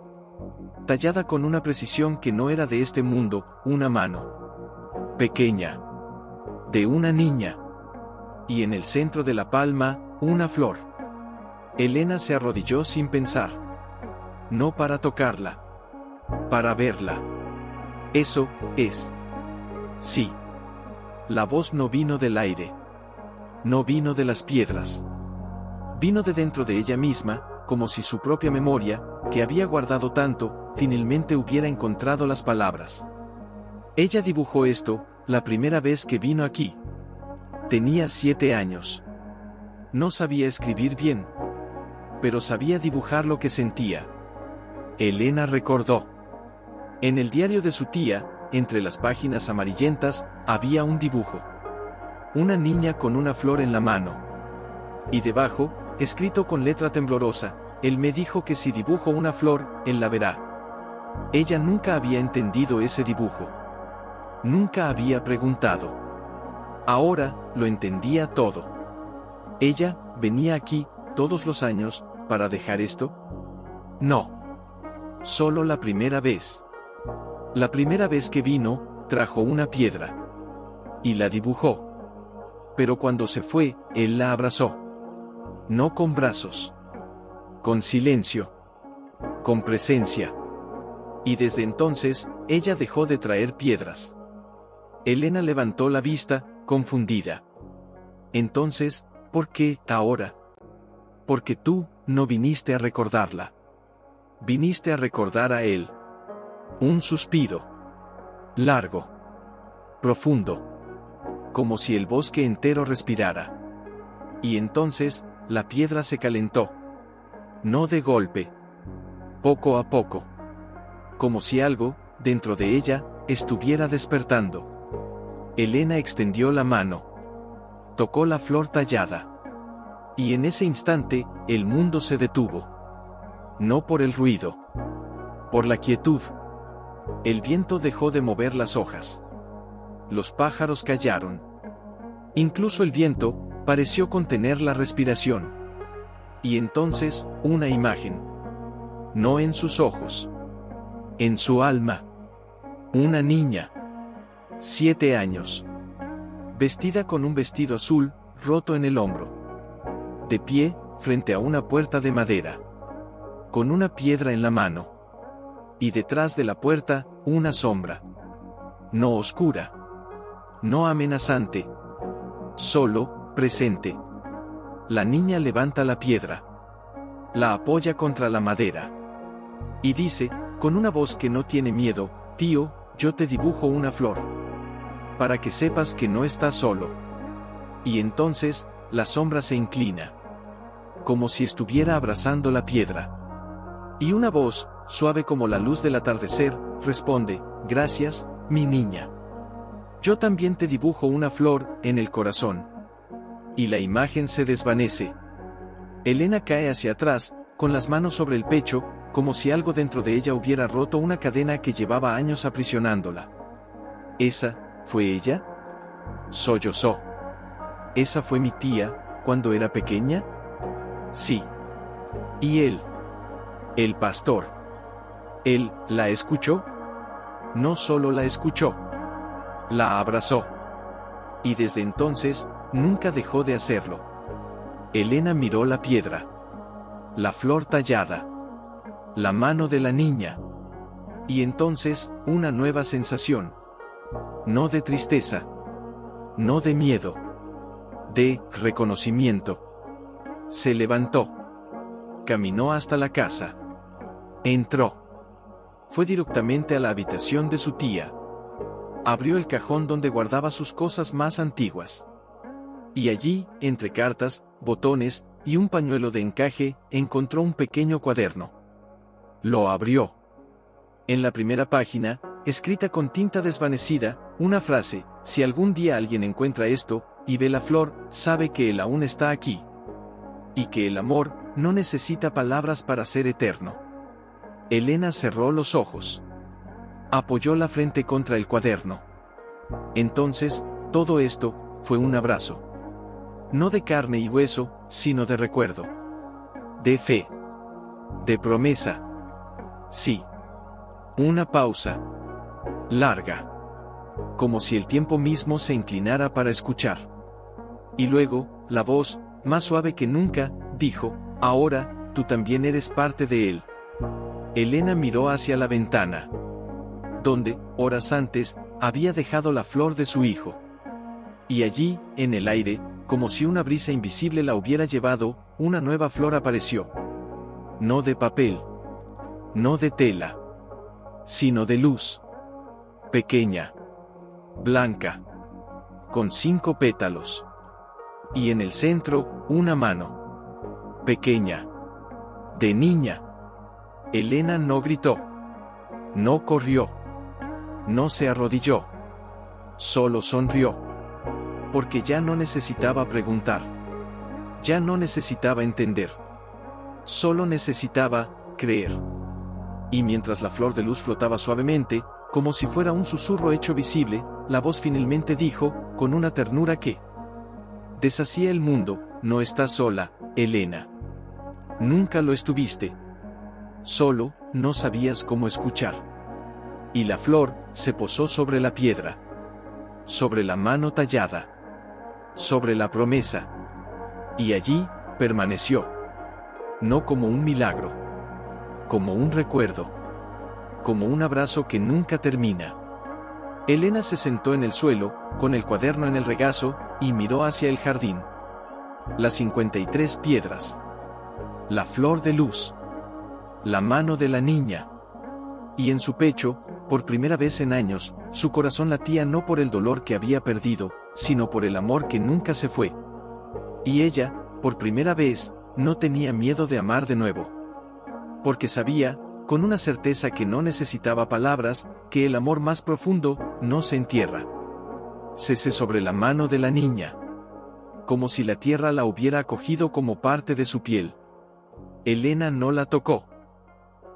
Tallada con una precisión que no era de este mundo, una mano. Pequeña. De una niña. Y en el centro de la palma, una flor. Elena se arrodilló sin pensar. No para tocarla. Para verla. Eso es. Sí. La voz no vino del aire. No vino de las piedras. Vino de dentro de ella misma, como si su propia memoria, que había guardado tanto, finalmente hubiera encontrado las palabras. Ella dibujó esto, la primera vez que vino aquí. Tenía 7 años. No sabía escribir bien. Pero sabía dibujar lo que sentía. Elena recordó. En el diario de su tía, entre las páginas amarillentas, había un dibujo. Una niña con una flor en la mano. Y debajo, escrito con letra temblorosa, él me dijo que si dibujo una flor, él la verá. Ella nunca había entendido ese dibujo. Nunca había preguntado. Ahora, lo entendía todo. Ella, venía aquí, todos los años, para dejar esto. No. Solo la primera vez. La primera vez que vino, trajo una piedra. Y la dibujó. Pero cuando se fue, él la abrazó. No con brazos. Con silencio. Con presencia. Y desde entonces, ella dejó de traer piedras. Elena levantó la vista, confundida. Entonces, ¿por qué ahora? Porque tú, no viniste a recordarla. Viniste a recordar a él. Un suspiro. Largo. Profundo. Como si el bosque entero respirara. Y entonces, la piedra se calentó. No de golpe. Poco a poco. Como si algo, dentro de ella, estuviera despertando. Elena extendió la mano. Tocó la flor tallada. Y en ese instante, el mundo se detuvo. No por el ruido. Por la quietud. El viento dejó de mover las hojas. Los pájaros callaron. Incluso el viento pareció contener la respiración. Y entonces, una imagen. No en sus ojos. En su alma. Una niña. 7 años. Vestida con un vestido azul, roto en el hombro. De pie, frente a una puerta de madera. Con una piedra en la mano. Y detrás de la puerta, una sombra. No oscura. No amenazante. Solo, presente. La niña levanta la piedra. La apoya contra la madera. Y dice, con una voz que no tiene miedo, tío, yo te dibujo una flor. Para que sepas que no estás solo. Y entonces, la sombra se inclina. Como si estuviera abrazando la piedra. Y una voz, suave como la luz del atardecer, responde, gracias, mi niña. Yo también te dibujo una flor, en el corazón. Y la imagen se desvanece. Elena cae hacia atrás, con las manos sobre el pecho, como si algo dentro de ella hubiera roto una cadena que llevaba años aprisionándola. ¿Esa fue ella? Sollozó. ¿Esa fue mi tía, cuando era pequeña? Sí. ¿Y él? El pastor. ¿Él la escuchó? No solo la escuchó. La abrazó. Y desde entonces, nunca dejó de hacerlo. Elena miró la piedra. La flor tallada. La mano de la niña. Y entonces, una nueva sensación. No de tristeza. No de miedo. De reconocimiento. Se levantó. Caminó hasta la casa. Entró. Fue directamente a la habitación de su tía. Abrió el cajón donde guardaba sus cosas más antiguas. Y allí, entre cartas, botones, y un pañuelo de encaje, encontró un pequeño cuaderno. Lo abrió. En la primera página, escrita con tinta desvanecida, una frase, si algún día alguien encuentra esto, y ve la flor, sabe que él aún está aquí. Y que el amor, no necesita palabras para ser eterno. Elena cerró los ojos. Apoyó la frente contra el cuaderno. Entonces, todo esto, fue un abrazo. No de carne y hueso, sino de recuerdo. De fe. De promesa. Sí. Una pausa. Larga. Como si el tiempo mismo se inclinara para escuchar. Y luego, la voz, más suave que nunca, dijo, ahora, tú también eres parte de él. Elena miró hacia la ventana. Donde, horas antes, había dejado la flor de su hijo. Y allí, en el aire, como si una brisa invisible la hubiera llevado, una nueva flor apareció. No de papel. No de tela. Sino de luz. Pequeña. Blanca. Con 5 pétalos. Y en el centro, una mano. Pequeña. De niña. Elena no gritó. No corrió. No se arrodilló. Solo sonrió. Porque ya no necesitaba preguntar. Ya no necesitaba entender. Solo necesitaba creer. Y mientras la flor de luz flotaba suavemente, como si fuera un susurro hecho visible, la voz finalmente dijo, con una ternura que deshacía el mundo, no estás sola, Elena. Nunca lo estuviste. Solo, no sabías cómo escuchar. Y la flor, se posó sobre la piedra. Sobre la mano tallada. Sobre la promesa. Y allí, permaneció. No como un milagro. Como un recuerdo. Como un abrazo que nunca termina. Elena se sentó en el suelo, con el cuaderno en el regazo, y miró hacia el jardín. Las 53 piedras. La flor de luz. La mano de la niña. Y en su pecho, por primera vez en años, su corazón latía no por el dolor que había perdido, sino por el amor que nunca se fue. Y ella, por primera vez, no tenía miedo de amar de nuevo. Porque sabía, con una certeza que no necesitaba palabras, que el amor más profundo, no se entierra. Cese sobre la mano de la niña. Como si la tierra la hubiera acogido como parte de su piel. Elena no la tocó.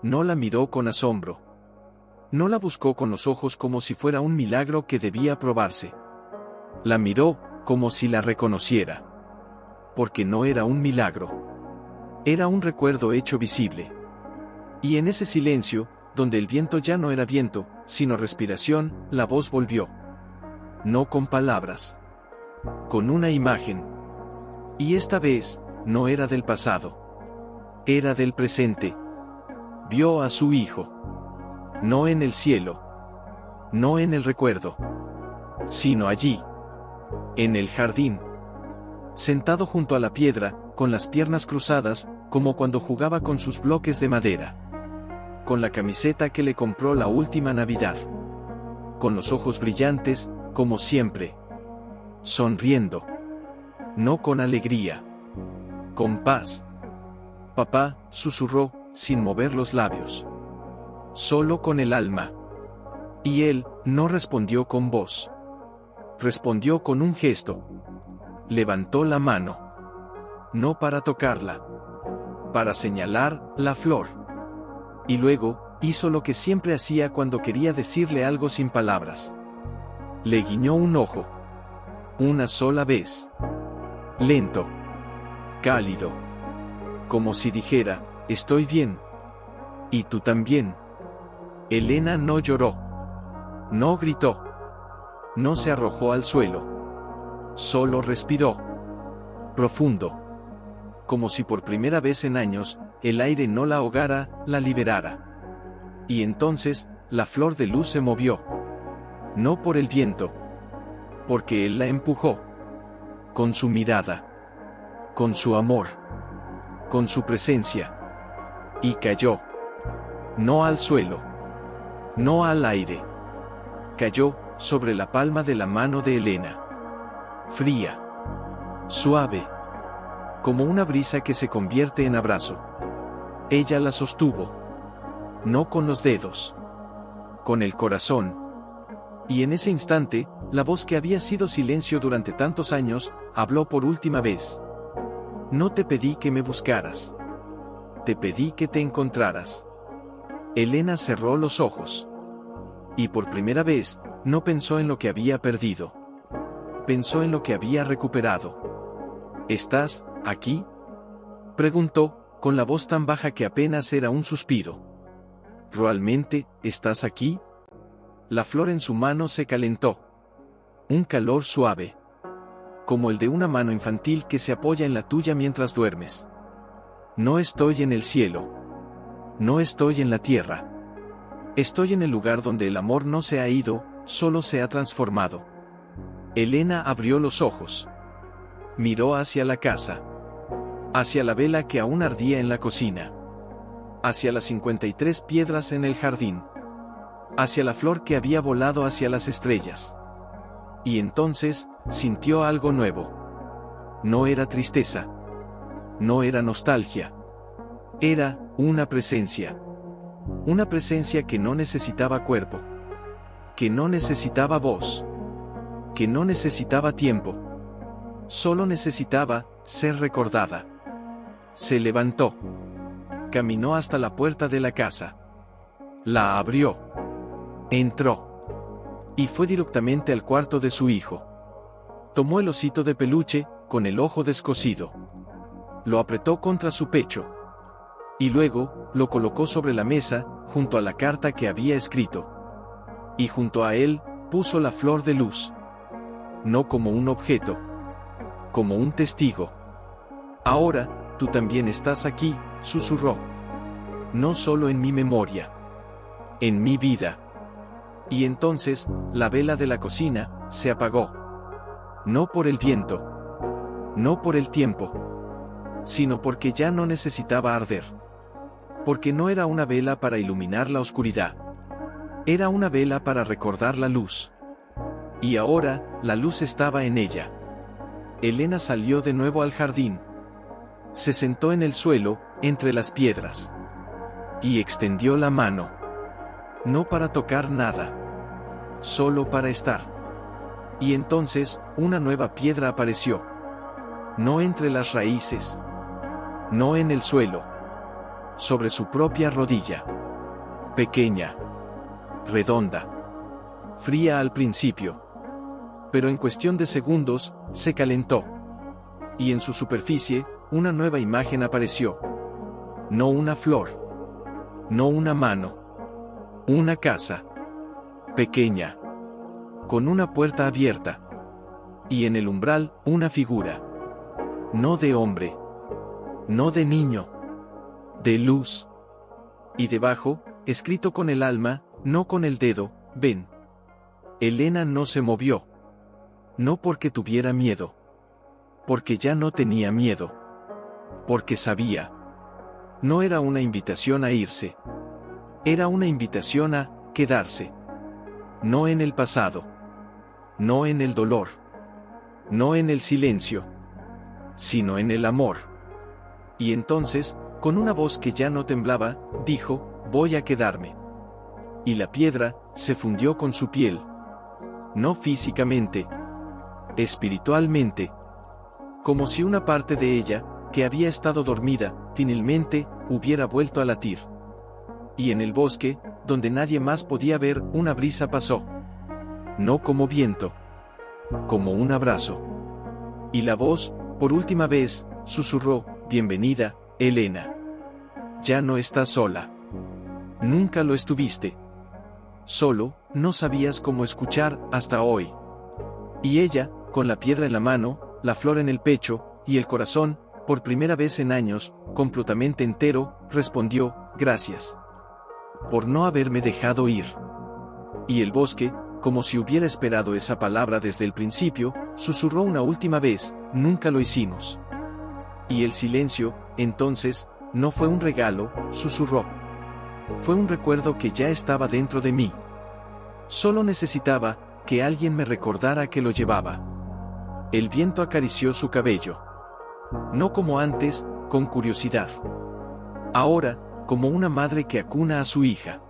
no la miró con asombro. No la buscó con los ojos como si fuera un milagro que debía probarse. La miró como si la reconociera. Porque no era un milagro. Era un recuerdo hecho visible. Y en ese silencio, donde el viento ya no era viento, sino respiración, la voz volvió. No con palabras. Con una imagen. Y esta vez, no era del pasado. Era del presente. Vio a su hijo. No en el cielo. No en el recuerdo. Sino allí. En el jardín. Sentado junto a la piedra, con las piernas cruzadas, como cuando jugaba con sus bloques de madera. Con la camiseta que le compró la última Navidad. Con los ojos brillantes, como siempre. Sonriendo. No con alegría. Con paz. Papá, susurró, sin mover los labios. Solo con el alma. Y él, no respondió con voz. Respondió con un gesto. Levantó la mano. No para tocarla. Para señalar la flor. Y luego, hizo lo que siempre hacía cuando quería decirle algo sin palabras. Le guiñó un ojo. Una sola vez. Lento. Cálido. Como si dijera, estoy bien. Y tú también. Elena no lloró. No gritó. No se arrojó al suelo. Solo respiró. Profundo. Como si por primera vez en años, el aire no la ahogara, la liberara. Y entonces, la flor de luz se movió. No por el viento. Porque él la empujó. Con su mirada. Con su amor. Con su presencia. Y cayó. No al suelo. No al aire. Cayó sobre la palma de la mano de Elena. Fría. Suave. Como una brisa que se convierte en abrazo. Ella la sostuvo. No con los dedos. Con el corazón. Y en ese instante, la voz que había sido silencio durante tantos años, habló por última vez. No te pedí que me buscaras. Te pedí que te encontraras. Elena cerró los ojos. Y por primera vez, no pensó en lo que había perdido. Pensó en lo que había recuperado. ¿Estás aquí?, preguntó, con la voz tan baja que apenas era un suspiro. ¿Realmente estás aquí? La flor en su mano se calentó. Un calor suave. Como el de una mano infantil que se apoya en la tuya mientras duermes. No estoy en el cielo. No estoy en la tierra. Estoy en el lugar donde el amor no se ha ido, solo se ha transformado. Elena abrió los ojos. Miró hacia la casa. Hacia la vela que aún ardía en la cocina. Hacia las 53 piedras en el jardín. Hacia la flor que había volado hacia las estrellas. Y entonces, sintió algo nuevo. No era tristeza. No era nostalgia. Era una presencia. Una presencia que no necesitaba cuerpo. Que no necesitaba voz. Que no necesitaba tiempo. Solo necesitaba ser recordada. Se levantó. Caminó hasta la puerta de la casa. La abrió. Entró. Y fue directamente al cuarto de su hijo. Tomó el osito de peluche, con el ojo descosido. Lo apretó contra su pecho. Y luego, lo colocó sobre la mesa, junto a la carta que había escrito. Y junto a él, puso la flor de luz. No como un objeto. Como un testigo. Ahora, tú también estás aquí, susurró. No solo en mi memoria. En mi vida. Y entonces, la vela de la cocina, se apagó. No por el viento. No por el tiempo. Sino porque ya no necesitaba arder. Porque no era una vela para iluminar la oscuridad. Era una vela para recordar la luz. Y ahora, la luz estaba en ella. Elena salió de nuevo al jardín. Se sentó en el suelo, entre las piedras. Y extendió la mano. No para tocar nada. Solo para estar. Y entonces, una nueva piedra apareció. No entre las raíces. No en el suelo. sobre su propia rodilla. Pequeña. Redonda. Fría al principio. Pero en cuestión de segundos, se calentó. Y en su superficie, una nueva imagen apareció. No una flor. No una mano. Una casa. Pequeña. Con una puerta abierta. Y en el umbral, una figura. No de hombre. No de niño. De luz. Y debajo, escrito con el alma, no con el dedo, ven. Elena no se movió. No porque tuviera miedo. Porque ya no tenía miedo. Porque sabía. No era una invitación a irse. Era una invitación a quedarse. No en el pasado. No en el dolor. No en el silencio. Sino en el amor. Y entonces, con una voz que ya no temblaba, dijo, voy a quedarme. Y la piedra se fundió con su piel. No físicamente. Espiritualmente. Como si una parte de ella, que había estado dormida, finalmente, hubiera vuelto a latir. Y en el bosque, donde nadie más podía ver, una brisa pasó. No como viento. Como un abrazo. Y la voz, por última vez, susurró, bienvenida, Elena. Ya no estás sola. Nunca lo estuviste. Solo, no sabías cómo escuchar, hasta hoy. Y ella, con la piedra en la mano, la flor en el pecho, y el corazón, por primera vez en años, completamente entero, respondió, gracias. Por no haberme dejado ir. Y el bosque, como si hubiera esperado esa palabra desde el principio, susurró una última vez, nunca lo hicimos. Y el silencio, entonces, no fue un regalo, susurró. Fue un recuerdo que ya estaba dentro de mí. Solo necesitaba que alguien me recordara que lo llevaba. El viento acarició su cabello. No como antes, con curiosidad. Ahora, como una madre que acuna a su hija.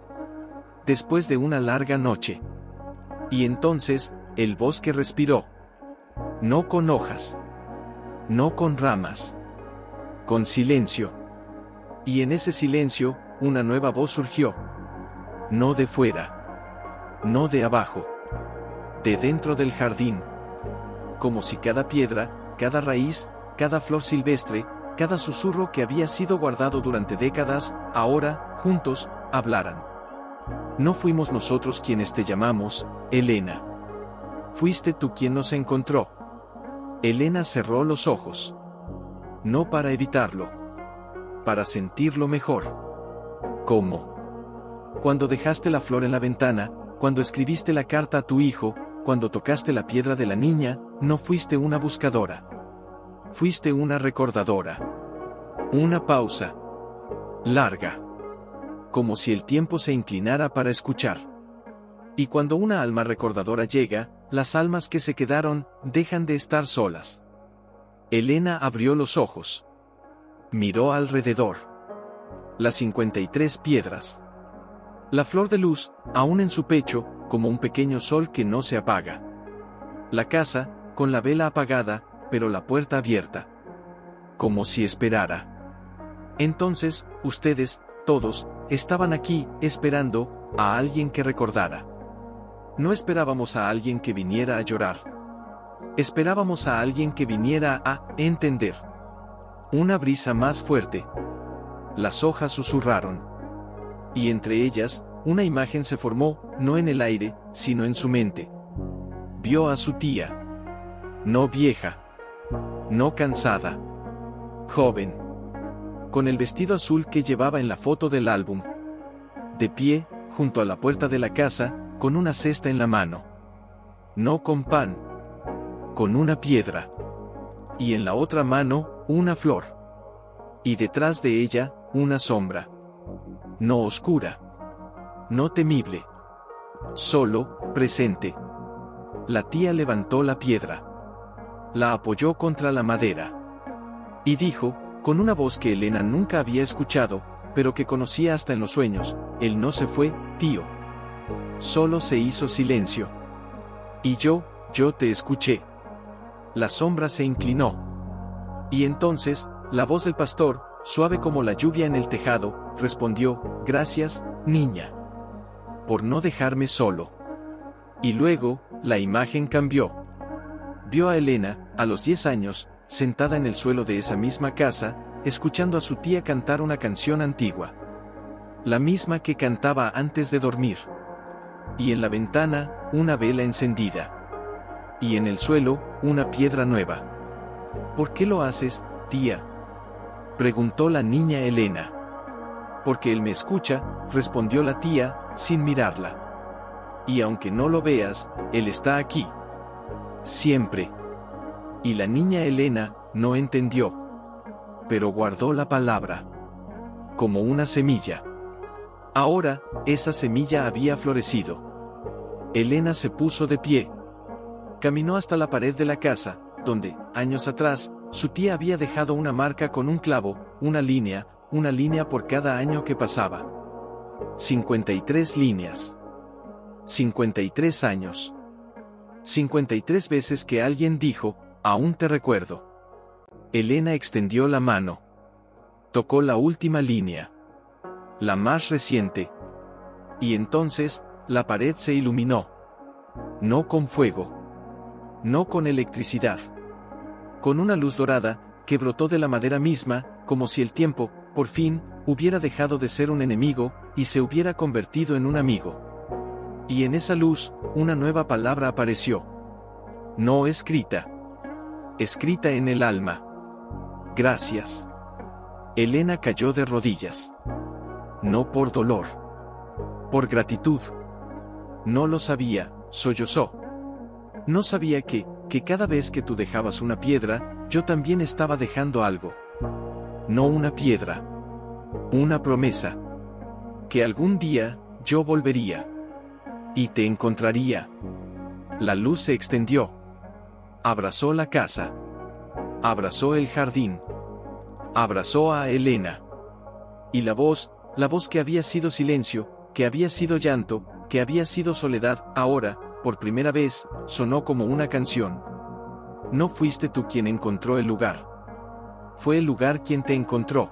Después de una larga noche. Y entonces, el bosque respiró. No con hojas. No con ramas. Con silencio. Y en ese silencio, una nueva voz surgió. No de fuera. No de abajo. De dentro del jardín. Como si cada piedra, cada raíz, cada flor silvestre, cada susurro que había sido guardado durante décadas, ahora, juntos, hablaran. No fuimos nosotros quienes te llamamos, Elena. Fuiste tú quien nos encontró. Elena cerró los ojos. No para evitarlo. Para sentirlo mejor. ¿Cómo? Cuando dejaste la flor en la ventana, cuando escribiste la carta a tu hijo, cuando tocaste la piedra de la niña, no fuiste una buscadora. Fuiste una recordadora. Una pausa. Larga. Como si el tiempo se inclinara para escuchar. Y cuando una alma recordadora llega, las almas que se quedaron, dejan de estar solas. Elena abrió los ojos. Miró alrededor. Las 53 piedras. La flor de luz, aún en su pecho, como un pequeño sol que no se apaga. La casa, con la vela apagada, pero la puerta abierta. Como si esperara. Entonces, ustedes, todos, estaban aquí, esperando, a alguien que recordara. No esperábamos a alguien que viniera a llorar. Esperábamos a alguien que viniera a entender. Una brisa más fuerte. Las hojas susurraron. Y entre ellas, una imagen se formó, no en el aire, sino en su mente. Vio a su tía. No vieja. No cansada. Joven. Con el vestido azul que llevaba en la foto del álbum. De pie, junto a la puerta de la casa, con una cesta en la mano. No con pan. Con una piedra. Y en la otra mano, una flor. Y detrás de ella, una sombra. No oscura. No temible. Solo, presente. La tía levantó la piedra. La apoyó contra la madera. Y dijo, con una voz que Elena nunca había escuchado, pero que conocía hasta en los sueños, él no se fue, tío. Solo se hizo silencio. Y yo te escuché. La sombra se inclinó. Y entonces, la voz del pastor, suave como la lluvia en el tejado, respondió, gracias, niña, por no dejarme solo. Y luego, la imagen cambió. Vio a Elena, a los 10 años, sentada en el suelo de esa misma casa, escuchando a su tía cantar una canción antigua. La misma que cantaba antes de dormir. Y en la ventana, una vela encendida. Y en el suelo, una piedra nueva. ¿Por qué lo haces, tía?, preguntó la niña Elena. Porque él me escucha, respondió la tía, sin mirarla. Y aunque no lo veas, él está aquí. Siempre. Y la niña Elena no entendió. Pero guardó la palabra. Como una semilla. Ahora, esa semilla había florecido. Elena se puso de pie. Caminó hasta la pared de la casa, donde, años atrás, su tía había dejado una marca con un clavo, una línea por cada año que pasaba. 53 líneas. 53 años. 53 veces que alguien dijo, aún te recuerdo. Elena extendió la mano. Tocó la última línea. La más reciente. Y entonces, la pared se iluminó. No con fuego. No con electricidad. Con una luz dorada, que brotó de la madera misma, como si el tiempo, por fin, hubiera dejado de ser un enemigo, y se hubiera convertido en un amigo. Y en esa luz, una nueva palabra apareció. No escrita. Escrita en el alma. Gracias. Elena cayó de rodillas. No por dolor. Por gratitud. No lo sabía, sollozó. No sabía que cada vez que tú dejabas una piedra, yo también estaba dejando algo. No una piedra. Una promesa. Que algún día, yo volvería. Y te encontraría. La luz se extendió. Abrazó la casa. Abrazó el jardín. Abrazó a Elena. Y la voz que había sido silencio, que había sido llanto, que había sido soledad, ahora, por primera vez, sonó como una canción. No fuiste tú quien encontró el lugar. Fue el lugar quien te encontró.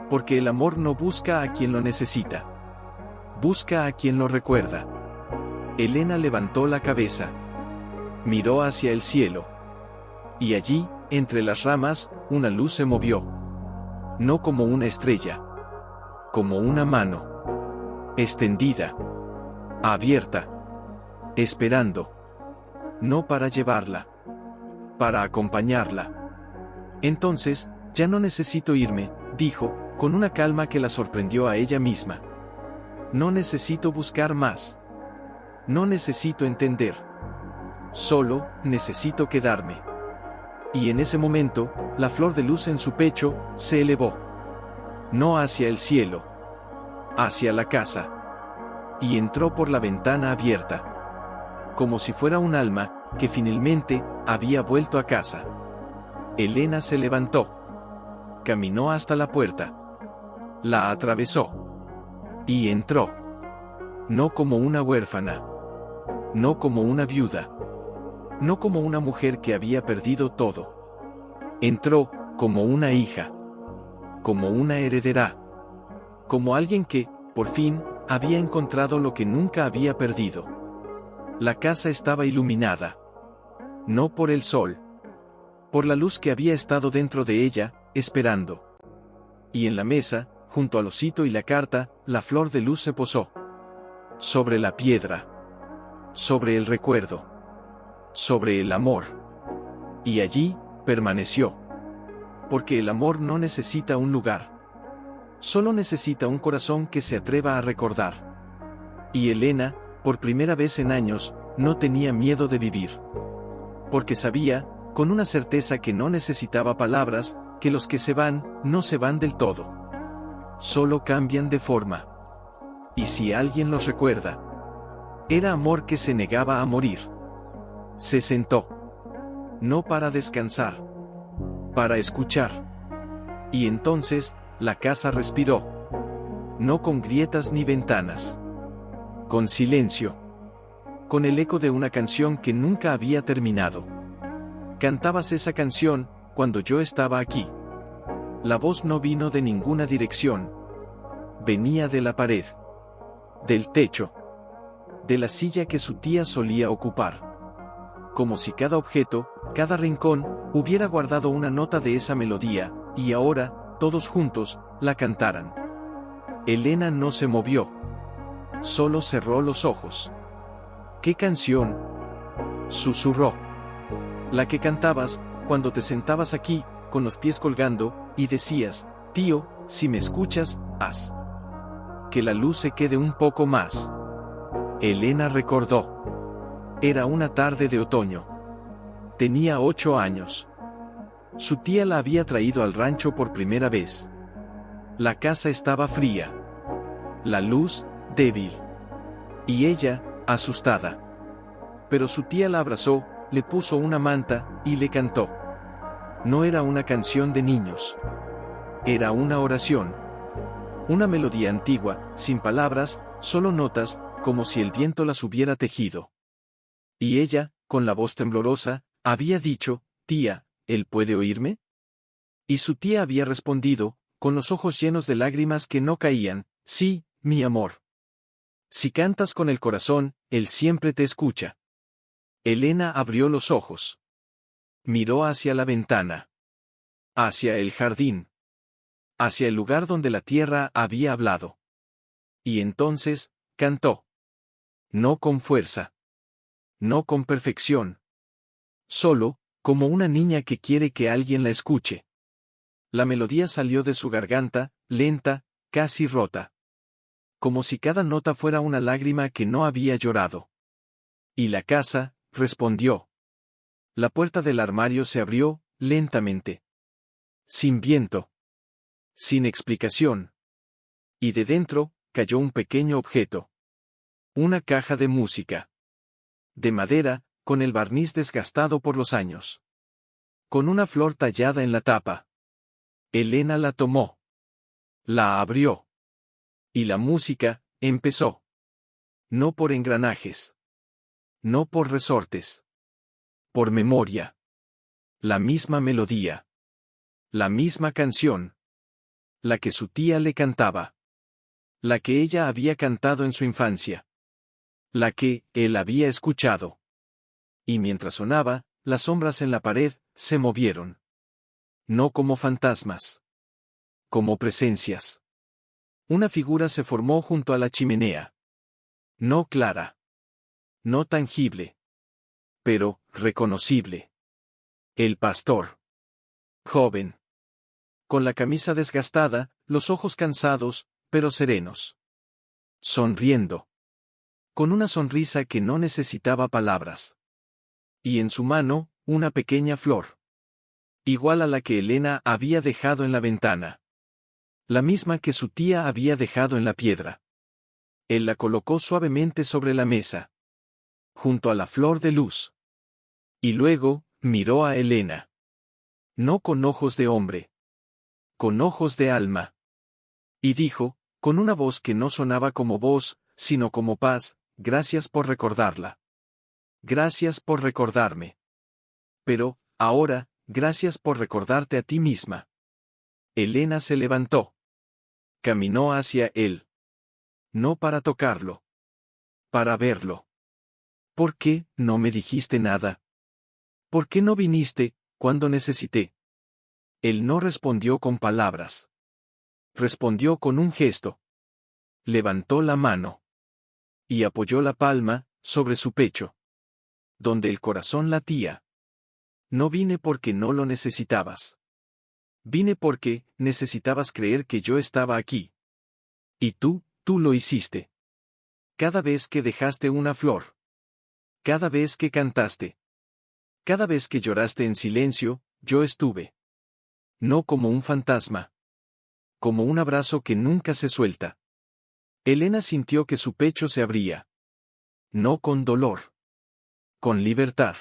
Porque el amor no busca a quien lo necesita. Busca a quien lo recuerda. Elena levantó la cabeza. Miró hacia el cielo. Y allí, entre las ramas, una luz se movió. No como una estrella. Como una mano. Extendida. Abierta. Esperando. No para llevarla. Para acompañarla. Entonces, ya no necesito irme, dijo, con una calma que la sorprendió a ella misma. No necesito buscar más. No necesito entender. Solo, necesito quedarme. Y en ese momento, la flor de luz en su pecho, se elevó. No hacia el cielo. Hacia la casa. Y entró por la ventana abierta. Como si fuera un alma, que finalmente, había vuelto a casa. Elena se levantó. Caminó hasta la puerta. La atravesó. Y entró. No como una huérfana. No como una viuda. No como una mujer que había perdido todo. Entró, como una hija. Como una heredera. Como alguien que, por fin, había encontrado lo que nunca había perdido. La casa estaba iluminada. No por el sol. Por la luz que había estado dentro de ella, esperando. Y en la mesa, junto al osito y la carta, la flor de luz se posó. Sobre la piedra. Sobre el recuerdo. Sobre el amor. Y allí, permaneció. Porque el amor no necesita un lugar. Solo necesita un corazón que se atreva a recordar. Y Elena, por primera vez en años, no tenía miedo de vivir. Porque sabía, con una certeza que no necesitaba palabras, que los que se van, no se van del todo. Solo cambian de forma. Y si alguien los recuerda, era amor que se negaba a morir. Se sentó. No para descansar. Para escuchar. Y entonces, la casa respiró. No con grietas ni ventanas. Con silencio. Con el eco de una canción que nunca había terminado. Cantabas esa canción, cuando yo estaba aquí. La voz no vino de ninguna dirección. Venía de la pared, del techo, de la silla que su tía solía ocupar. Como si cada objeto, cada rincón, hubiera guardado una nota de esa melodía, y ahora, todos juntos, la cantaran. Elena no se movió. Solo cerró los ojos. ¿Qué canción?, susurró. La que cantabas, cuando te sentabas aquí, con los pies colgando, y decías: tío, si me escuchas, haz que la luz se quede un poco más. Elena recordó. Era una tarde de otoño. Tenía 8 años. Su tía la había traído al rancho por primera vez. La casa estaba fría. La luz, débil. Y ella, asustada. Pero su tía la abrazó, le puso una manta, y le cantó. No era una canción de niños. Era una oración. Una melodía antigua, sin palabras, solo notas, como si el viento las hubiera tejido. Y ella, con la voz temblorosa, había dicho: tía, ¿él puede oírme? Y su tía había respondido, con los ojos llenos de lágrimas que no caían: sí, mi amor. Si cantas con el corazón, él siempre te escucha. Elena abrió los ojos. Miró hacia la ventana. Hacia el jardín. Hacia el lugar donde la tierra había hablado. Y entonces, cantó. No con fuerza. No con perfección. Solo, como una niña que quiere que alguien la escuche. La melodía salió de su garganta, lenta, casi rota. Como si cada nota fuera una lágrima que no había llorado. Y la casa, respondió. La puerta del armario se abrió, lentamente. Sin viento. Sin explicación. Y de dentro, cayó un pequeño objeto. Una caja de música. De madera, con el barniz desgastado por los años. Con una flor tallada en la tapa. Elena la tomó. La abrió. Y la música, empezó. No por engranajes. No por resortes. Por memoria. La misma melodía. La misma canción. La que su tía le cantaba. La que ella había cantado en su infancia. La que él había escuchado. Y mientras sonaba, las sombras en la pared se movieron. No como fantasmas. Como presencias. Una figura se formó junto a la chimenea. No clara. No tangible. Pero, reconocible. El pastor. Joven. Con la camisa desgastada, los ojos cansados, pero serenos. Sonriendo. Con una sonrisa que no necesitaba palabras. Y en su mano, una pequeña flor. Igual a la que Elena había dejado en la ventana. La misma que su tía había dejado en la piedra. Él la colocó suavemente sobre la mesa. Junto a la flor de luz. Y luego, miró a Elena. No con ojos de hombre. Con ojos de alma. Y dijo, con una voz que no sonaba como voz, sino como paz: gracias por recordarla. Gracias por recordarme. Pero, ahora, gracias por recordarte a ti misma. Elena se levantó. Caminó hacia él. No para tocarlo. Para verlo. ¿Por qué no me dijiste nada? ¿Por qué no viniste cuando necesité? Él no respondió con palabras. Respondió con un gesto. Levantó la mano. Y apoyó la palma sobre su pecho. Donde el corazón latía. No vine porque no lo necesitabas. Vine porque necesitabas creer que yo estaba aquí. Y tú lo hiciste. Cada vez que dejaste una flor. Cada vez que cantaste. Cada vez que lloraste en silencio, yo estuve. No como un fantasma. Como un abrazo que nunca se suelta. Elena sintió que su pecho se abría. No con dolor. Con libertad.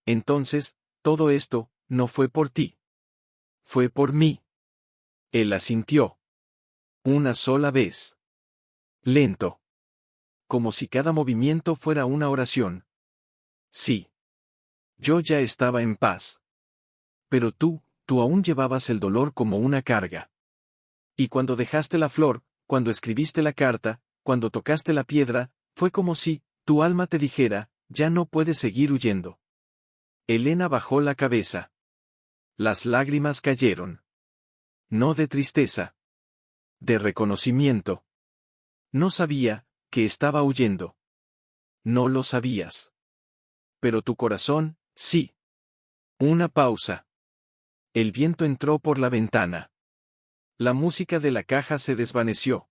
Entonces, todo esto, no fue por ti. Fue por mí. Él asintió. Una sola vez. Lento. Como si cada movimiento fuera una oración. Sí. Yo ya estaba en paz. Pero tú tú aún llevabas el dolor como una carga. Y cuando dejaste la flor, cuando escribiste la carta, cuando tocaste la piedra, fue como si, tu alma te dijera, ya no puedes seguir huyendo. Elena bajó la cabeza. Las lágrimas cayeron. No de tristeza. De reconocimiento. No sabía, que estaba huyendo. No lo sabías. Pero tu corazón, sí. Una pausa. El viento entró por la ventana. La música de la caja se desvaneció.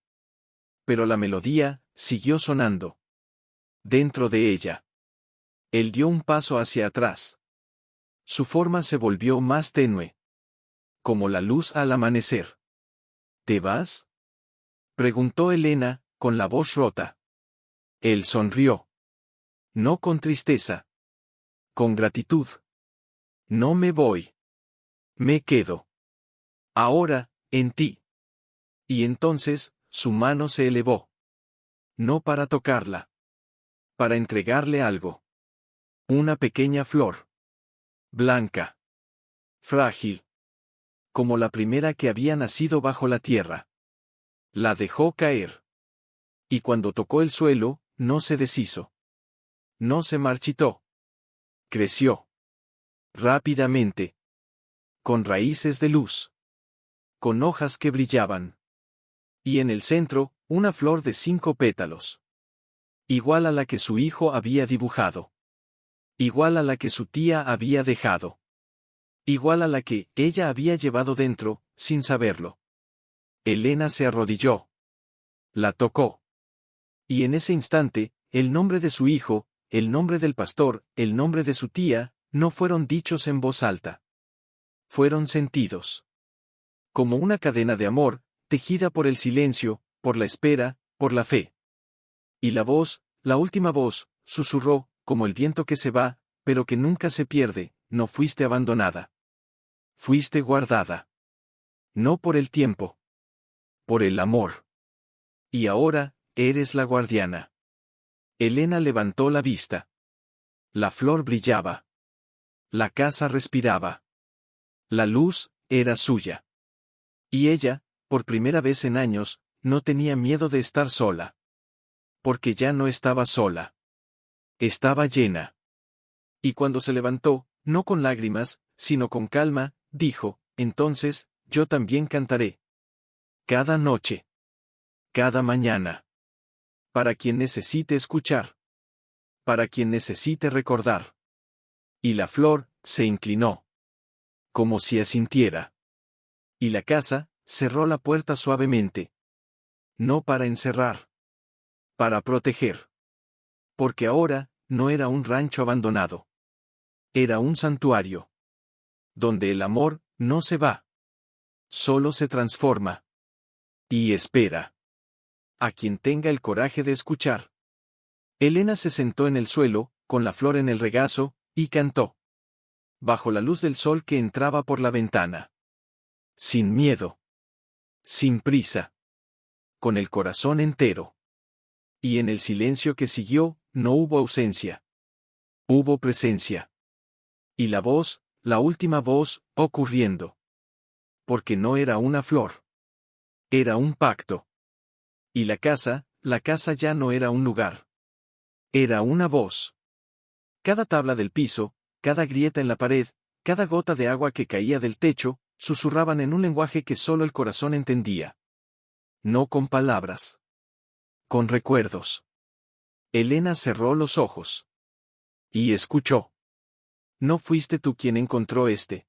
Pero la melodía, siguió sonando. Dentro de ella. Él dio un paso hacia atrás. Su forma se volvió más tenue. Como la luz al amanecer. ¿Te vas? Preguntó Elena, con la voz rota. Él sonrió. No con tristeza. Con gratitud. No me voy. Me quedo. Ahora, en ti. Y entonces, su mano se elevó. No para tocarla. Para entregarle algo. Una pequeña flor. Blanca. Frágil. Como la primera que había nacido bajo la tierra. La dejó caer. Y cuando tocó el suelo, no se deshizo. No se marchitó. Creció. Rápidamente. Con raíces de luz. Con hojas que brillaban. Y en el centro, una flor de 5 pétalos. Igual a la que su hijo había dibujado. Igual a la que su tía había dejado. Igual a la que ella había llevado dentro, sin saberlo. Elena se arrodilló. La tocó. Y en ese instante, el nombre de su hijo, el nombre del pastor, el nombre de su tía, no fueron dichos en voz alta. Fueron sentidos. Como una cadena de amor, tejida por el silencio, por la espera, por la fe. Y la voz, la última voz, susurró, como el viento que se va, pero que nunca se pierde, no fuiste abandonada. Fuiste guardada. No por el tiempo. Por el amor. Y ahora, eres la guardiana. Elena levantó la vista. La flor brillaba. La casa respiraba. La luz, era suya. Y ella, por primera vez en años, no tenía miedo de estar sola. Porque ya no estaba sola. Estaba llena. Y cuando se levantó, no con lágrimas, sino con calma, dijo, entonces, yo también cantaré. Cada noche. Cada mañana. Para quien necesite escuchar. Para quien necesite recordar. Y la flor, se inclinó. Como si asintiera. Y la casa, cerró la puerta suavemente. No para encerrar. Para proteger. Porque ahora, no era un rancho abandonado. Era un santuario. Donde el amor, no se va. Solo se transforma. Y espera. A quien tenga el coraje de escuchar. Elena se sentó en el suelo, con la flor en el regazo, y cantó. Bajo la luz del sol que entraba por la ventana. Sin miedo. Sin prisa. Con el corazón entero. Y en el silencio que siguió, no hubo ausencia. Hubo presencia. Y la voz, la última voz, ocurriendo. Porque no era una flor. Era un pacto. Y la casa ya no era un lugar. Era una voz. Cada tabla del piso, cada grieta en la pared, cada gota de agua que caía del techo, susurraban en un lenguaje que solo el corazón entendía. No con palabras. Con recuerdos. Elena cerró los ojos. Y escuchó. No fuiste tú quien encontró este